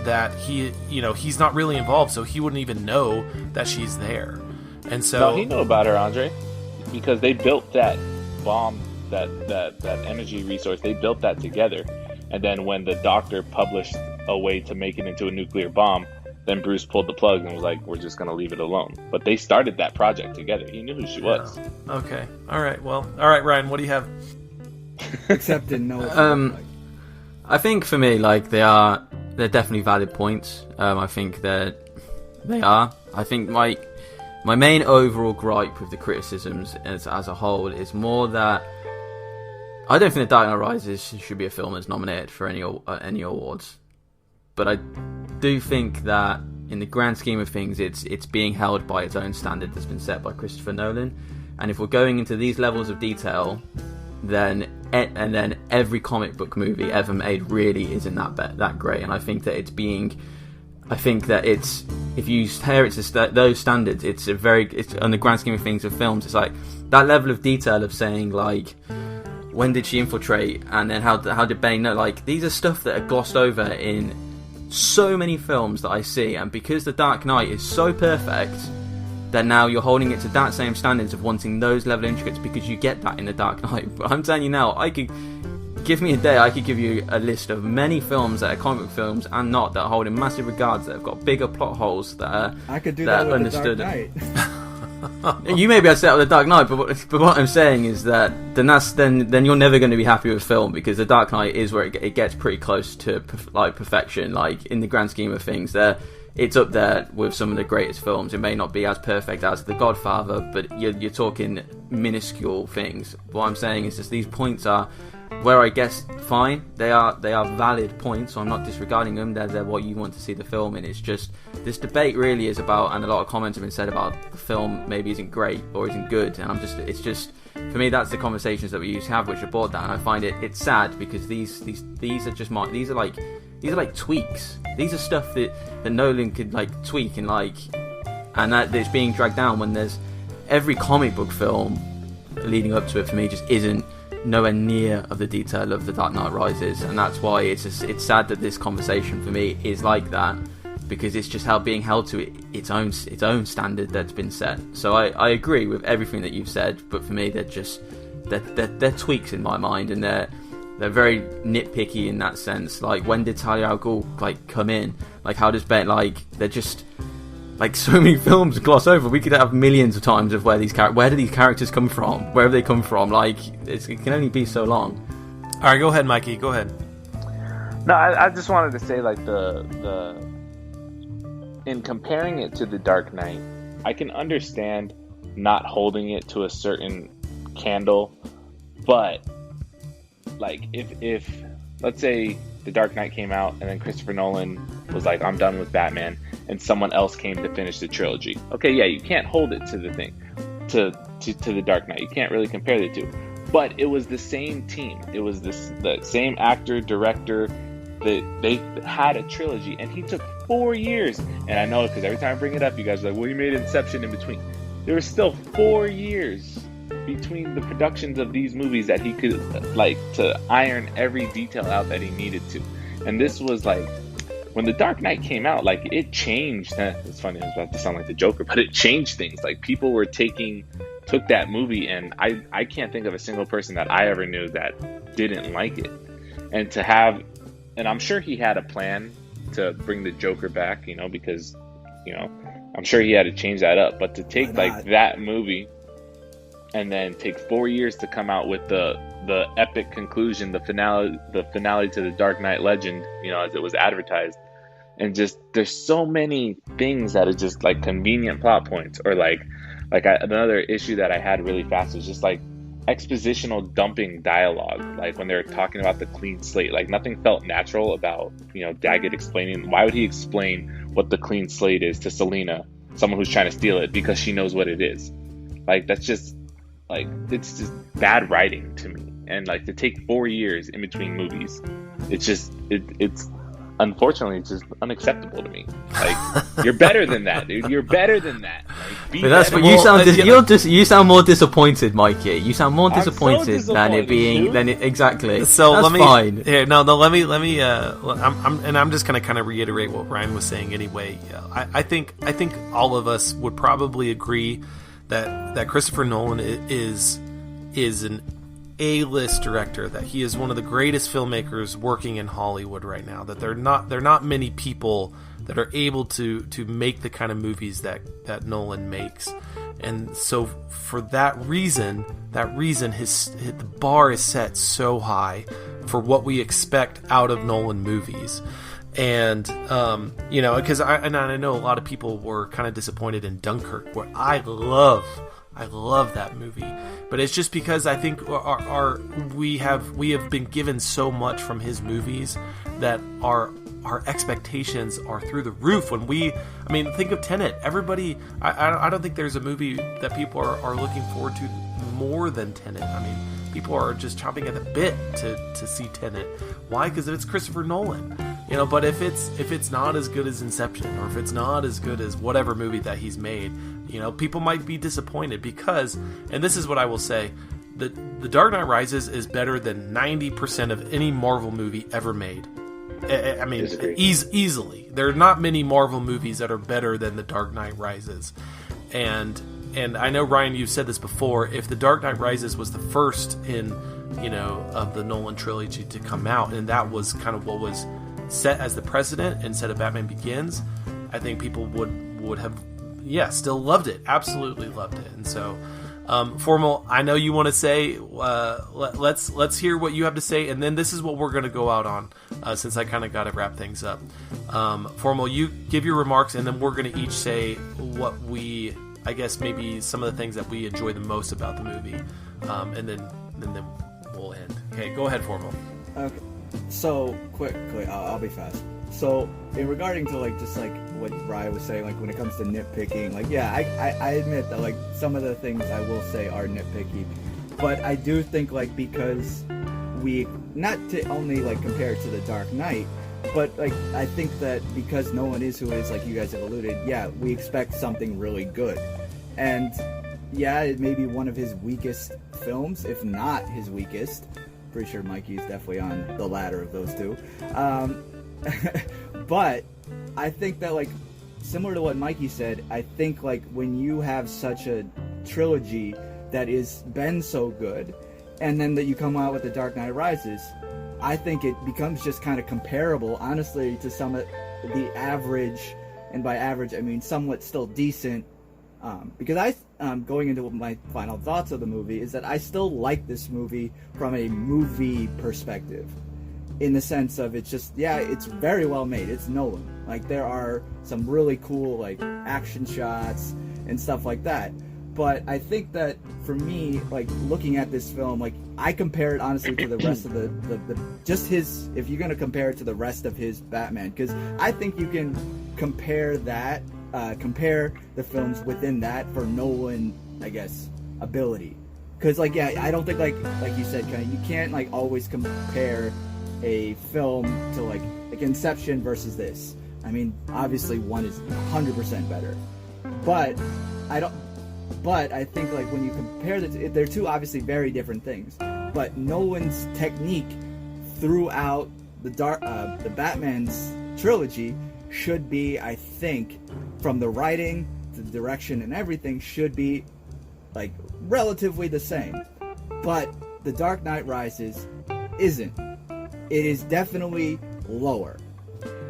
that he's not really involved, so he wouldn't even know that she's there. And so no, he knew about her, Andre, because they built that bomb, that energy resource. They built that together, and then when the doctor published a way to make it into a nuclear bomb, then Bruce pulled the plug and was like, "We're just gonna leave it alone." But they started that project together. He knew who she was. Okay. All right. Well. All right, Ryan. What do you have? Except in no. I think for me, like, they're definitely valid points. I think that they are. I think my main overall gripe with the criticisms as a whole is more that I don't think The Dark Knight Rises should be a film that's nominated for any awards. But I do think that in the grand scheme of things, it's being held by its own standard that's been set by Christopher Nolan. And if we're going into these levels of detail, then every comic book movie ever made really isn't that great. And I think that if you compare it to those standards, it's on the grand scheme of things of films, it's like that level of detail of saying, like, when did she infiltrate, and then how did Bane know? Like, these are stuff that are glossed over in so many films that I see, and because The Dark Knight is so perfect, then now you're holding it to that same standards of wanting those level of intricacies, because you get that in The Dark Knight. But I'm telling you now, give me a day, I could give you a list of many films that are comic book films and not, that hold in massive regards, that have got bigger plot holes, that are I could do that with understood. The Dark Knight. You may be able to set up The Dark Knight, but what I'm saying is that then you're never going to be happy with film, because The Dark Knight is where it gets pretty close to like perfection. Like, in the grand scheme of things, it's up there with some of the greatest films. It may not be as perfect as The Godfather, but you're talking minuscule things. What I'm saying is just these points are where I guess fine, they are valid points, so I'm not disregarding them. They're what you want to see the film in. It's just this debate really is about, and a lot of comments have been said about the film maybe isn't great or isn't good, and it's just for me that's the conversations that we used to have which are brought down. I find it's sad because these are just these are like tweaks. These are stuff that Nolan could like tweak and that it's being dragged down when there's every comic book film leading up to it for me just isn't nowhere near of the detail of The Dark Knight Rises, and that's why it's sad that this conversation for me is like that, because it's just being held to its own standard that's been set. So I agree with everything that you've said, but for me they're tweaks in my mind, and they're very nitpicky in that sense. Like, when did Talia al Ghul like come in? Like, how does Ben they're just like so many films gloss over. We could have millions of times of where do these characters come from? Where have they come from? Like, it can only be so long. All right, go ahead, Mikey. Go ahead. No, I just wanted to say, like, the in comparing it to The Dark Knight, I can understand not holding it to a certain candle, but like if let's say The Dark Knight came out and then Christopher Nolan was like, I'm done with Batman, and someone else came to finish the trilogy. Okay, yeah, you can't hold it to the thing, to The Dark Knight. You can't really compare the two. But it was the same team. It was the same actor, director. They had a trilogy, and he took 4 years. And I know, because every time I bring it up, you guys are like, well, you made Inception in between. There was still 4 years between the productions of these movies that he could, like, to iron every detail out that he needed to. And this was like, when The Dark Knight came out, like, it changed. It's funny, I was about to sound like the Joker, but it changed things. Like, people were took that movie, and I can't think of a single person that I ever knew that didn't like it. And I'm sure he had a plan to bring the Joker back, because, I'm sure he had to change that up. But to take like that movie and then take 4 years to come out with the epic conclusion, the finale to the Dark Knight Legend, as it was advertised, and just there's so many things that are just like convenient plot points, or another issue that I had really fast was just like expositional dumping dialogue, like when they were talking about the clean slate. Like, nothing felt natural about Daggett explaining. Why would he explain what the clean slate is to Selena, someone who's trying to steal it, because she knows what it is? Like, that's just like, it's just bad writing to me. And like, to take 4 years in between movies, it's just it's unfortunately it's just unacceptable to me. Like, you're better than that, dude. You're better than that. Like, but that's what you sound. You sound more disappointed, Mikey. You sound more disappointed than it being exactly. So that's let me. Fine. Here, no. Let me. I'm just gonna kind of reiterate what Ryan was saying anyway. I think all of us would probably agree that Christopher Nolan is an A-list director, that he is one of the greatest filmmakers working in Hollywood right now, that there are not many people that are able to make the kind of movies that Nolan makes. And so for that reason the bar is set so high for what we expect out of Nolan movies. And because I know a lot of people were kind of disappointed in Dunkirk, where I love that movie, but it's just because I think we have been given so much from his movies that our expectations are through the roof. Think of Tenet. Everybody, I don't think there's a movie that people are looking forward to more than Tenet. People are just chomping at the bit to see Tenet. Why? Because it's Christopher Nolan. But if it's not as good as Inception, or if it's not as good as whatever movie that he's made, people might be disappointed, because, and this is what I will say, The Dark Knight Rises is better than 90% of any Marvel movie ever made. Easily. There are not many Marvel movies that are better than The Dark Knight Rises. And I know, Ryan, you've said this before, if The Dark Knight Rises was the first in, of the Nolan trilogy to come out, and that was kind of what was set as the precedent instead of Batman Begins, I think people would have still loved it, absolutely loved it. And so Formal, I know you want to say, let's hear what you have to say, and then this is what we're going to go out on, since I kind of got to wrap things up. Formal, you give your remarks, and then we're going to each say what I guess maybe some of the things that we enjoy the most about the movie, and then we'll end. Okay, go ahead, Formal. Okay, so quickly, I'll be fast. So, in regarding to like just like what Ryan was saying, like when it comes to nitpicking, like yeah, I admit that like some of the things I will say are nitpicky, but I do think like because we not to only like compare it to The Dark Knight, but like I think that because Nolan is who is, like you guys have alluded, yeah, we expect something really good, and yeah, it may be one of his weakest films, if not his weakest. Pretty sure Mikey's definitely on the latter of those two. But I think that, like, similar to what Mikey said, I think, like, when you have such a trilogy that is been so good, and then that you come out with The Dark Knight Rises, I think it becomes just kind of comparable, honestly, to some of the average, and by average, I mean somewhat still decent, because going into my final thoughts of the movie, is that I still like this movie from a movie perspective. In the sense of it's just, yeah, it's very well made. It's Nolan. Like, there are some really cool, like, action shots and stuff like that. But I think that, for me, like, looking at this film, like, I compare it, honestly, to the rest of the just his, if you're going to compare it to the rest of his Batman, because I think you can compare that, compare the films within that for Nolan, I guess, ability. Because, like, yeah, I don't think, like you said, kind of, you can't, like, always compare a film to like Inception versus this. I mean, obviously one is 100% better, but I think like when you compare they're two obviously very different things. But Nolan's technique throughout the Batman's trilogy should be, I think, from the writing to the direction and everything, should be like relatively the same. But The Dark Knight Rises isn't. It is definitely lower.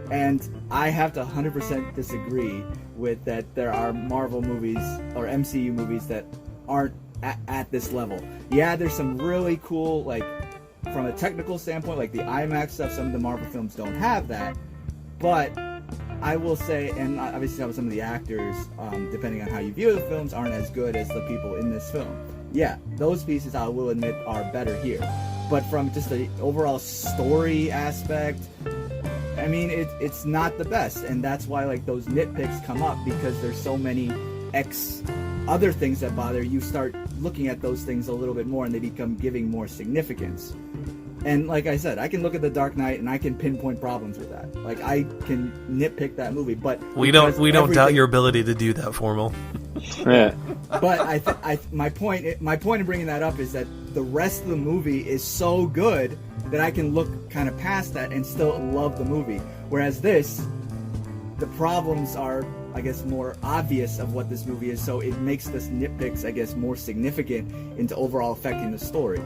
And I have to 100% disagree with that there are Marvel movies or MCU movies that aren't at this level. Yeah, there's some really cool, like, from a technical standpoint, like the IMAX stuff, some of the Marvel films don't have that. But I will say, and obviously some of the actors, depending on how you view the films, aren't as good as the people in this film. Yeah, those pieces I will admit are better here. But from just the overall story aspect, I mean, it's not the best. And that's why, like, those nitpicks come up, because there's so many other things that bother you. Start looking at those things a little bit more, and they become giving more significance. And like I said, I can look at The Dark Knight and I can pinpoint problems with that. Like, I can nitpick that movie, but we don't doubt your ability to do that, Formal. Yeah. But my point in bringing that up is that the rest of the movie is so good that I can look kind of past that and still love the movie. Whereas this, the problems are, I guess, more obvious of what this movie is, so it makes this nitpicks, I guess, more significant into overall affecting the story.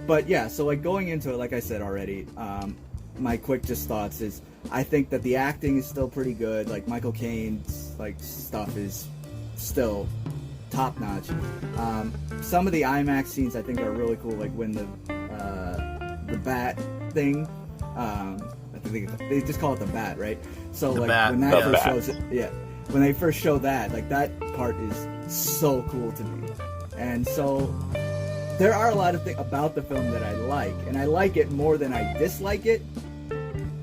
But yeah, so like going into it, like I said already, my quick just thoughts is I think that the acting is still pretty good. Like Michael Caine's like stuff is still top notch. Some of the IMAX scenes I think are really cool, like when the bat thing. I think they just call it the bat, right? So the like bat. when that The first bat. shows it, yeah, when they first show that, like that part is so cool to me, and so. There are a lot of things about the film that I like, and I like it more than I dislike it,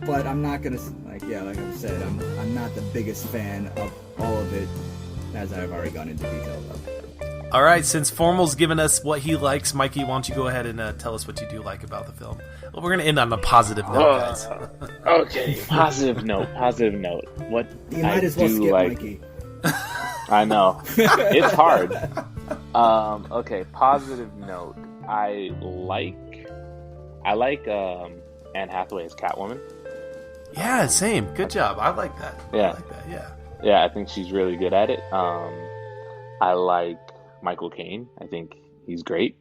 but I'm not gonna, like I said, I'm not the biggest fan of all of it, as I've already gone into detail about. All right, since Formal's given us what he likes, Mikey, why don't you go ahead and tell us what you do like about the film? Well, we're going to end on a positive note, guys. Okay, positive note. What You might as well do skip like, Mikey. I know. It's hard. Okay, positive note. I like Anne Hathaway as Catwoman. Yeah, same. Good job. I like that. Yeah. I like that, yeah. Yeah, I think she's really good at it. I like Michael Caine. I think he's great.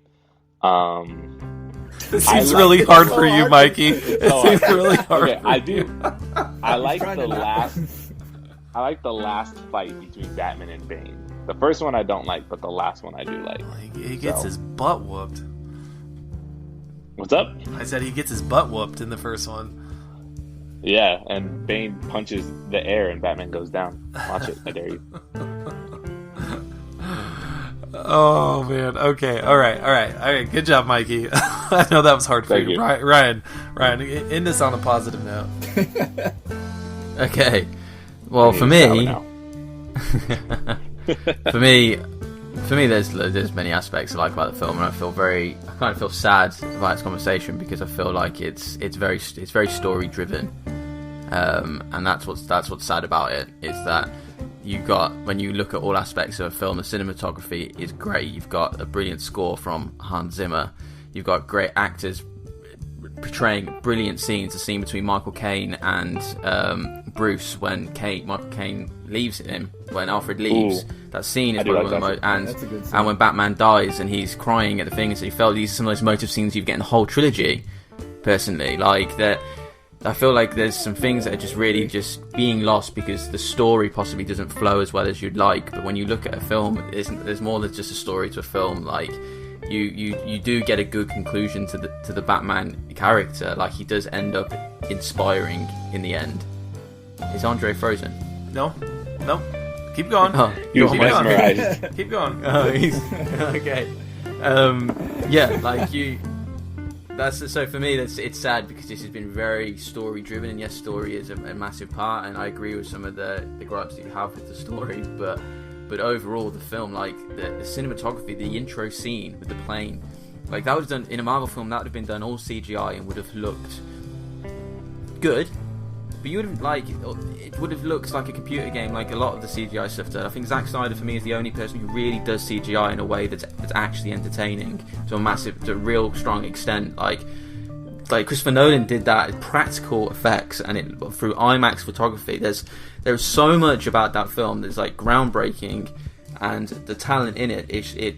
This seems really hard for you, Mikey. It seems really hard. Okay, I do. I like the last fight between Batman and Bane. The first one I don't like, but the last one I do like. He gets his butt whooped. What's up? I said he gets his butt whooped in the first one. Yeah, and Bane punches the air and Batman goes down. Watch it, I dare you. Oh man. Okay. All right. Good job, Mikey. I know that was hard for Thank you. you. Ryan, end this on a positive note. Okay. Well, I for need a shower me, now. for me, there's many aspects I like about the film, and I kind of feel sad about this conversation because I feel like it's very story driven, and that's what's sad about it, is that when you look at all aspects of a film, the cinematography is great. You've got a brilliant score from Hans Zimmer. You've got great actors portraying brilliant scenes. The scene between Michael Caine and Bruce when Michael Caine leaves him, when Alfred leaves. Ooh, that scene is I do one of like the that. most, That's a good scene. and when Batman dies and he's crying at the thing, so you felt these are some of those motive scenes you get in the whole trilogy. Personally, like that, I feel like there's some things that are just really just being lost because the story possibly doesn't flow as well as you'd like. But when you look at a film, there's more than just a story to a film. Like you do get a good conclusion to the Batman character. Like he does end up inspiring in the end. Is Andre frozen? No. Keep going. Oh, You was Keep going. mesmerized. Keep going. oh, he's okay. Yeah, like you. So for me, it's sad because this has been very story driven, and yes, story is a massive part, and I agree with some of the gripes that you have with the story, but overall the film, like the cinematography, the intro scene with the plane, like that was done in a Marvel film, that would have been done all CGI and would have looked good, but you would have it would have looked like a computer game, like a lot of the CGI stuff did. I think Zack Snyder for me is the only person who really does CGI in a way that's actually entertaining to a real strong extent. Like Christopher Nolan did that as practical effects and through IMAX photography. There's so much about that film that's like groundbreaking, and the talent in it it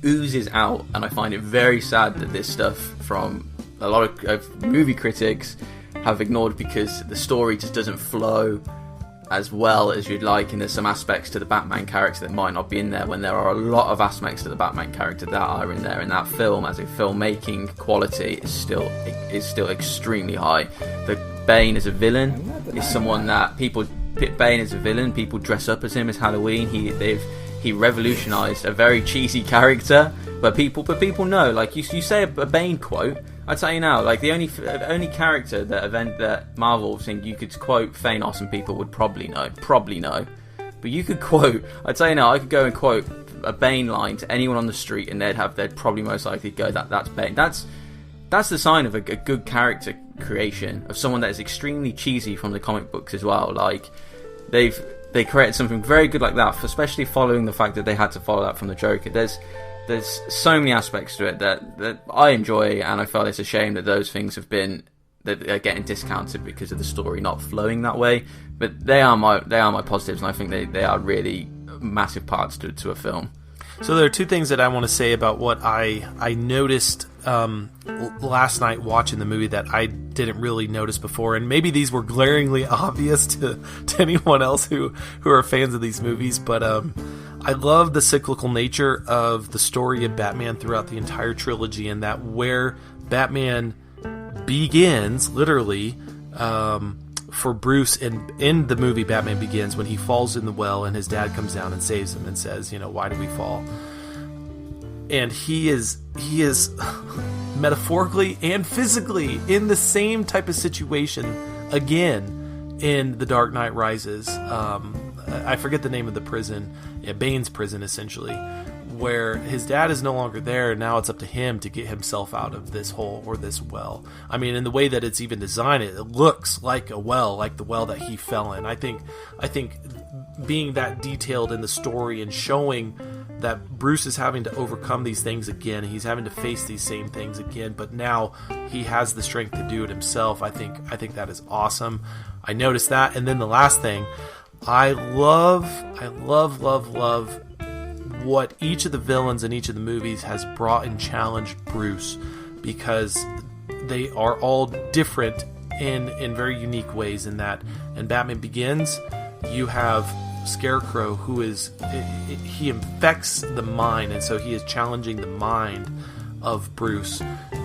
oozes out, and I find it very sad that this stuff from a lot of movie critics have ignored because the story just doesn't flow as well as you'd like, and there's some aspects to the Batman character that might not be in there, when there are a lot of aspects to the Batman character that are in there, and that film as a filmmaking quality is still extremely high. The Bane as a villain is someone that people Bane as a villain, people dress up as him as Halloween. He revolutionized a very cheesy character, but people know, like you say a Bane quote, I'd tell you now, like the only character that Marvel think you could quote Thanos and people would probably know. But you could quote, I'd tell you now, I could go and quote a Bane line to anyone on the street and they'd probably most likely go, that's Bane. That's the sign of a good character creation, of someone that is extremely cheesy from the comic books as well. Like they created something very good like that, especially following the fact that they had to follow that from the Joker. There's so many aspects to it that I enjoy, and I felt it's a shame that those things that are getting discounted because of the story not flowing that way. But they are my positives, and I think they are really massive parts to a film. So there are two things that I want to say about what I noticed last night watching the movie that I didn't really notice before, and maybe these were glaringly obvious to anyone else who are fans of these movies, but I love the cyclical nature of the story of Batman throughout the entire trilogy, and that where Batman begins, literally, for Bruce in the movie Batman Begins, when he falls in the well and his dad comes down and saves him and says, why did we fall? And he is metaphorically and physically in the same type of situation again in The Dark Knight Rises. I forget the name of the prison, Bane's prison essentially, where his dad is no longer there, and now it's up to him to get himself out of this hole or this well. I mean, in the way that it's even designed, it looks like a well, like the well that he fell in. I think being that detailed in the story and showing that Bruce is having to overcome these things again, he's having to face these same things again, but now he has the strength to do it himself. I think that is awesome. I noticed that. And then the last thing, I love what each of the villains in each of the movies has brought and challenged Bruce, because they are all different in very unique ways. In that, in Batman Begins, you have Scarecrow, who he infects the mind, and so he is challenging the mind of Bruce.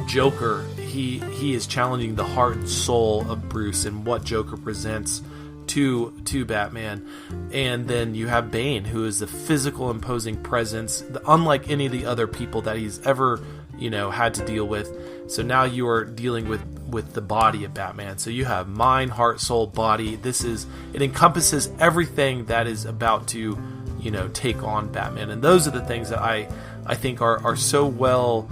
Joker, he is challenging the heart and soul of Bruce, and what Joker presents to Batman. And then you have Bane, who is the physical imposing presence, unlike any of the other people that he's ever, had to deal with. So now you are dealing with the body of Batman. So you have mind, heart, soul, body. It encompasses everything that is about to, take on Batman. And those are the things that I think are so well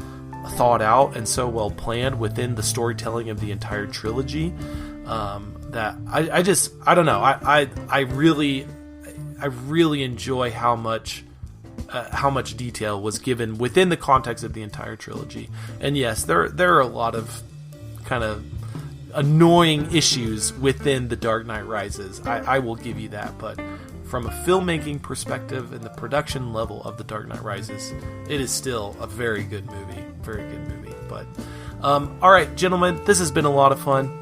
thought out and so well planned within the storytelling of the entire trilogy, that I don't know. I really enjoy how much detail was given within the context of the entire trilogy. And yes, there are a lot of kind of annoying issues within The Dark Knight Rises. I will give you that, but from a filmmaking perspective and the production level of The Dark Knight Rises, it is still a very good movie. Very good movie. But all right, gentlemen, this has been a lot of fun.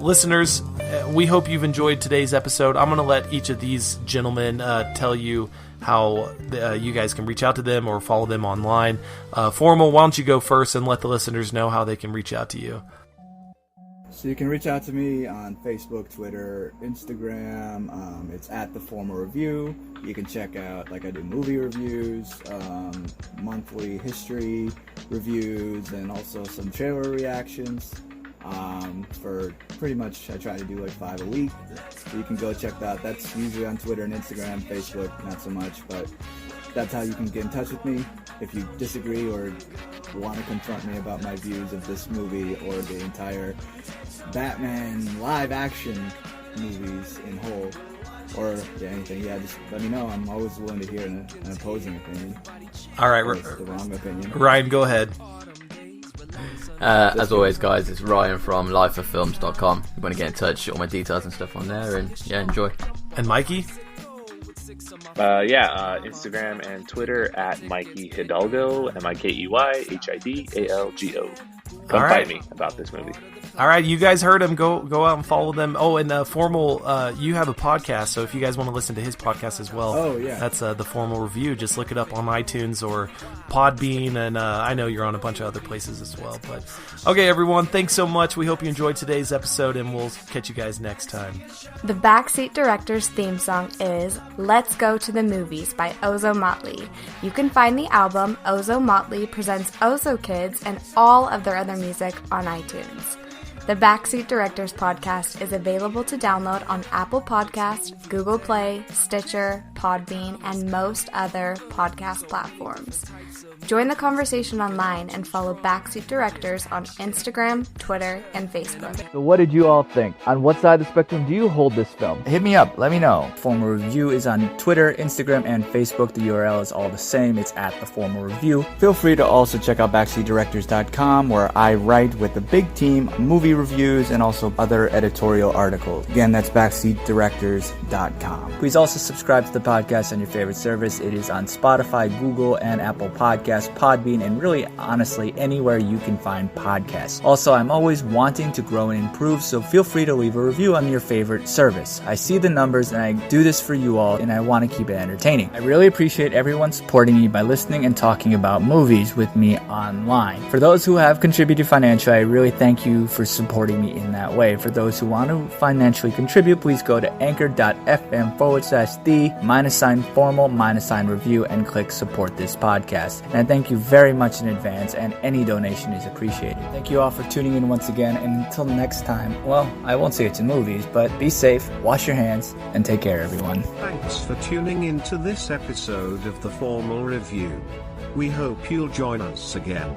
Listeners, we hope you've enjoyed today's episode. I'm going to let each of these gentlemen tell you how you guys can reach out to them or follow them online. Formal, why don't you go first and let the listeners know how they can reach out to you? So you can reach out to me on Facebook, Twitter, Instagram. It's at The Formal Review. You can check out, I do movie reviews, monthly history reviews, and also some trailer reactions. For pretty much, I try to do 5 a week. So you can go check that out. That's usually on Twitter and Instagram, Facebook, not so much, but that's how you can get in touch with me if you disagree or want to confront me about my views of this movie or the entire Batman live action movies in whole, or anything. Just let me know. I'm always willing to hear an opposing opinion. All right, the wrong opinion. Ryan, go ahead. As always, guys, it's Ryan from lifeoffilms.com. You want to get in touch, all my details and stuff on there, and enjoy. And Mikey? Instagram and Twitter at Mikey Hildalgo, MikeyHidalgo. Come fight me about this movie. All right, you guys heard him. Go out and follow them. Oh, and Formal, you have a podcast, so if you guys want to listen to his podcast as well, that's The Formal Review. Just look it up on iTunes or Podbean, and I know you're on a bunch of other places as well. But okay, everyone, thanks so much. We hope you enjoyed today's episode, and we'll catch you guys next time. The Backseat Directors theme song is Let's Go to the Movies by Ozo Motley. You can find the album Ozo Motley Presents Ozo Kids and all of their other music on iTunes. The Backseat Directors podcast is available to download on Apple Podcasts, Google Play, Stitcher, Podbean, and most other podcast platforms. Join the conversation online and follow Backseat Directors on Instagram, Twitter, and Facebook. So what did you all think? On what side of the spectrum do you hold this film? Hit me up. Let me know. Formal Review is on Twitter, Instagram, and Facebook. The URL is all the same. It's at The Formal Review. Feel free to also check out backseatdirectors.com, where I write with a big team movie reviews and also other editorial articles. Again, that's backseatdirectors.com. Please also subscribe to the podcast on your favorite service. It is on Spotify, Google, and Apple Podcasts, Podbean, and really, honestly, anywhere you can find podcasts. Also, I'm always wanting to grow and improve, so feel free to leave a review on your favorite service. I see the numbers, and I do this for you all, and I want to keep it entertaining. I really appreciate everyone supporting me by listening and talking about movies with me online. For those who have contributed financially, I really thank you for supporting me in that way. For those who want to financially contribute, please go to anchor.fm/the-formal-review and click support this podcast. And I thank you very much in advance, and any donation is appreciated. Thank you all for tuning in once again, and until next time, well, I won't say it's in movies, but be safe, wash your hands, and take care, everyone. Thanks for tuning in to this episode of The Formal Review. We hope you'll join us again.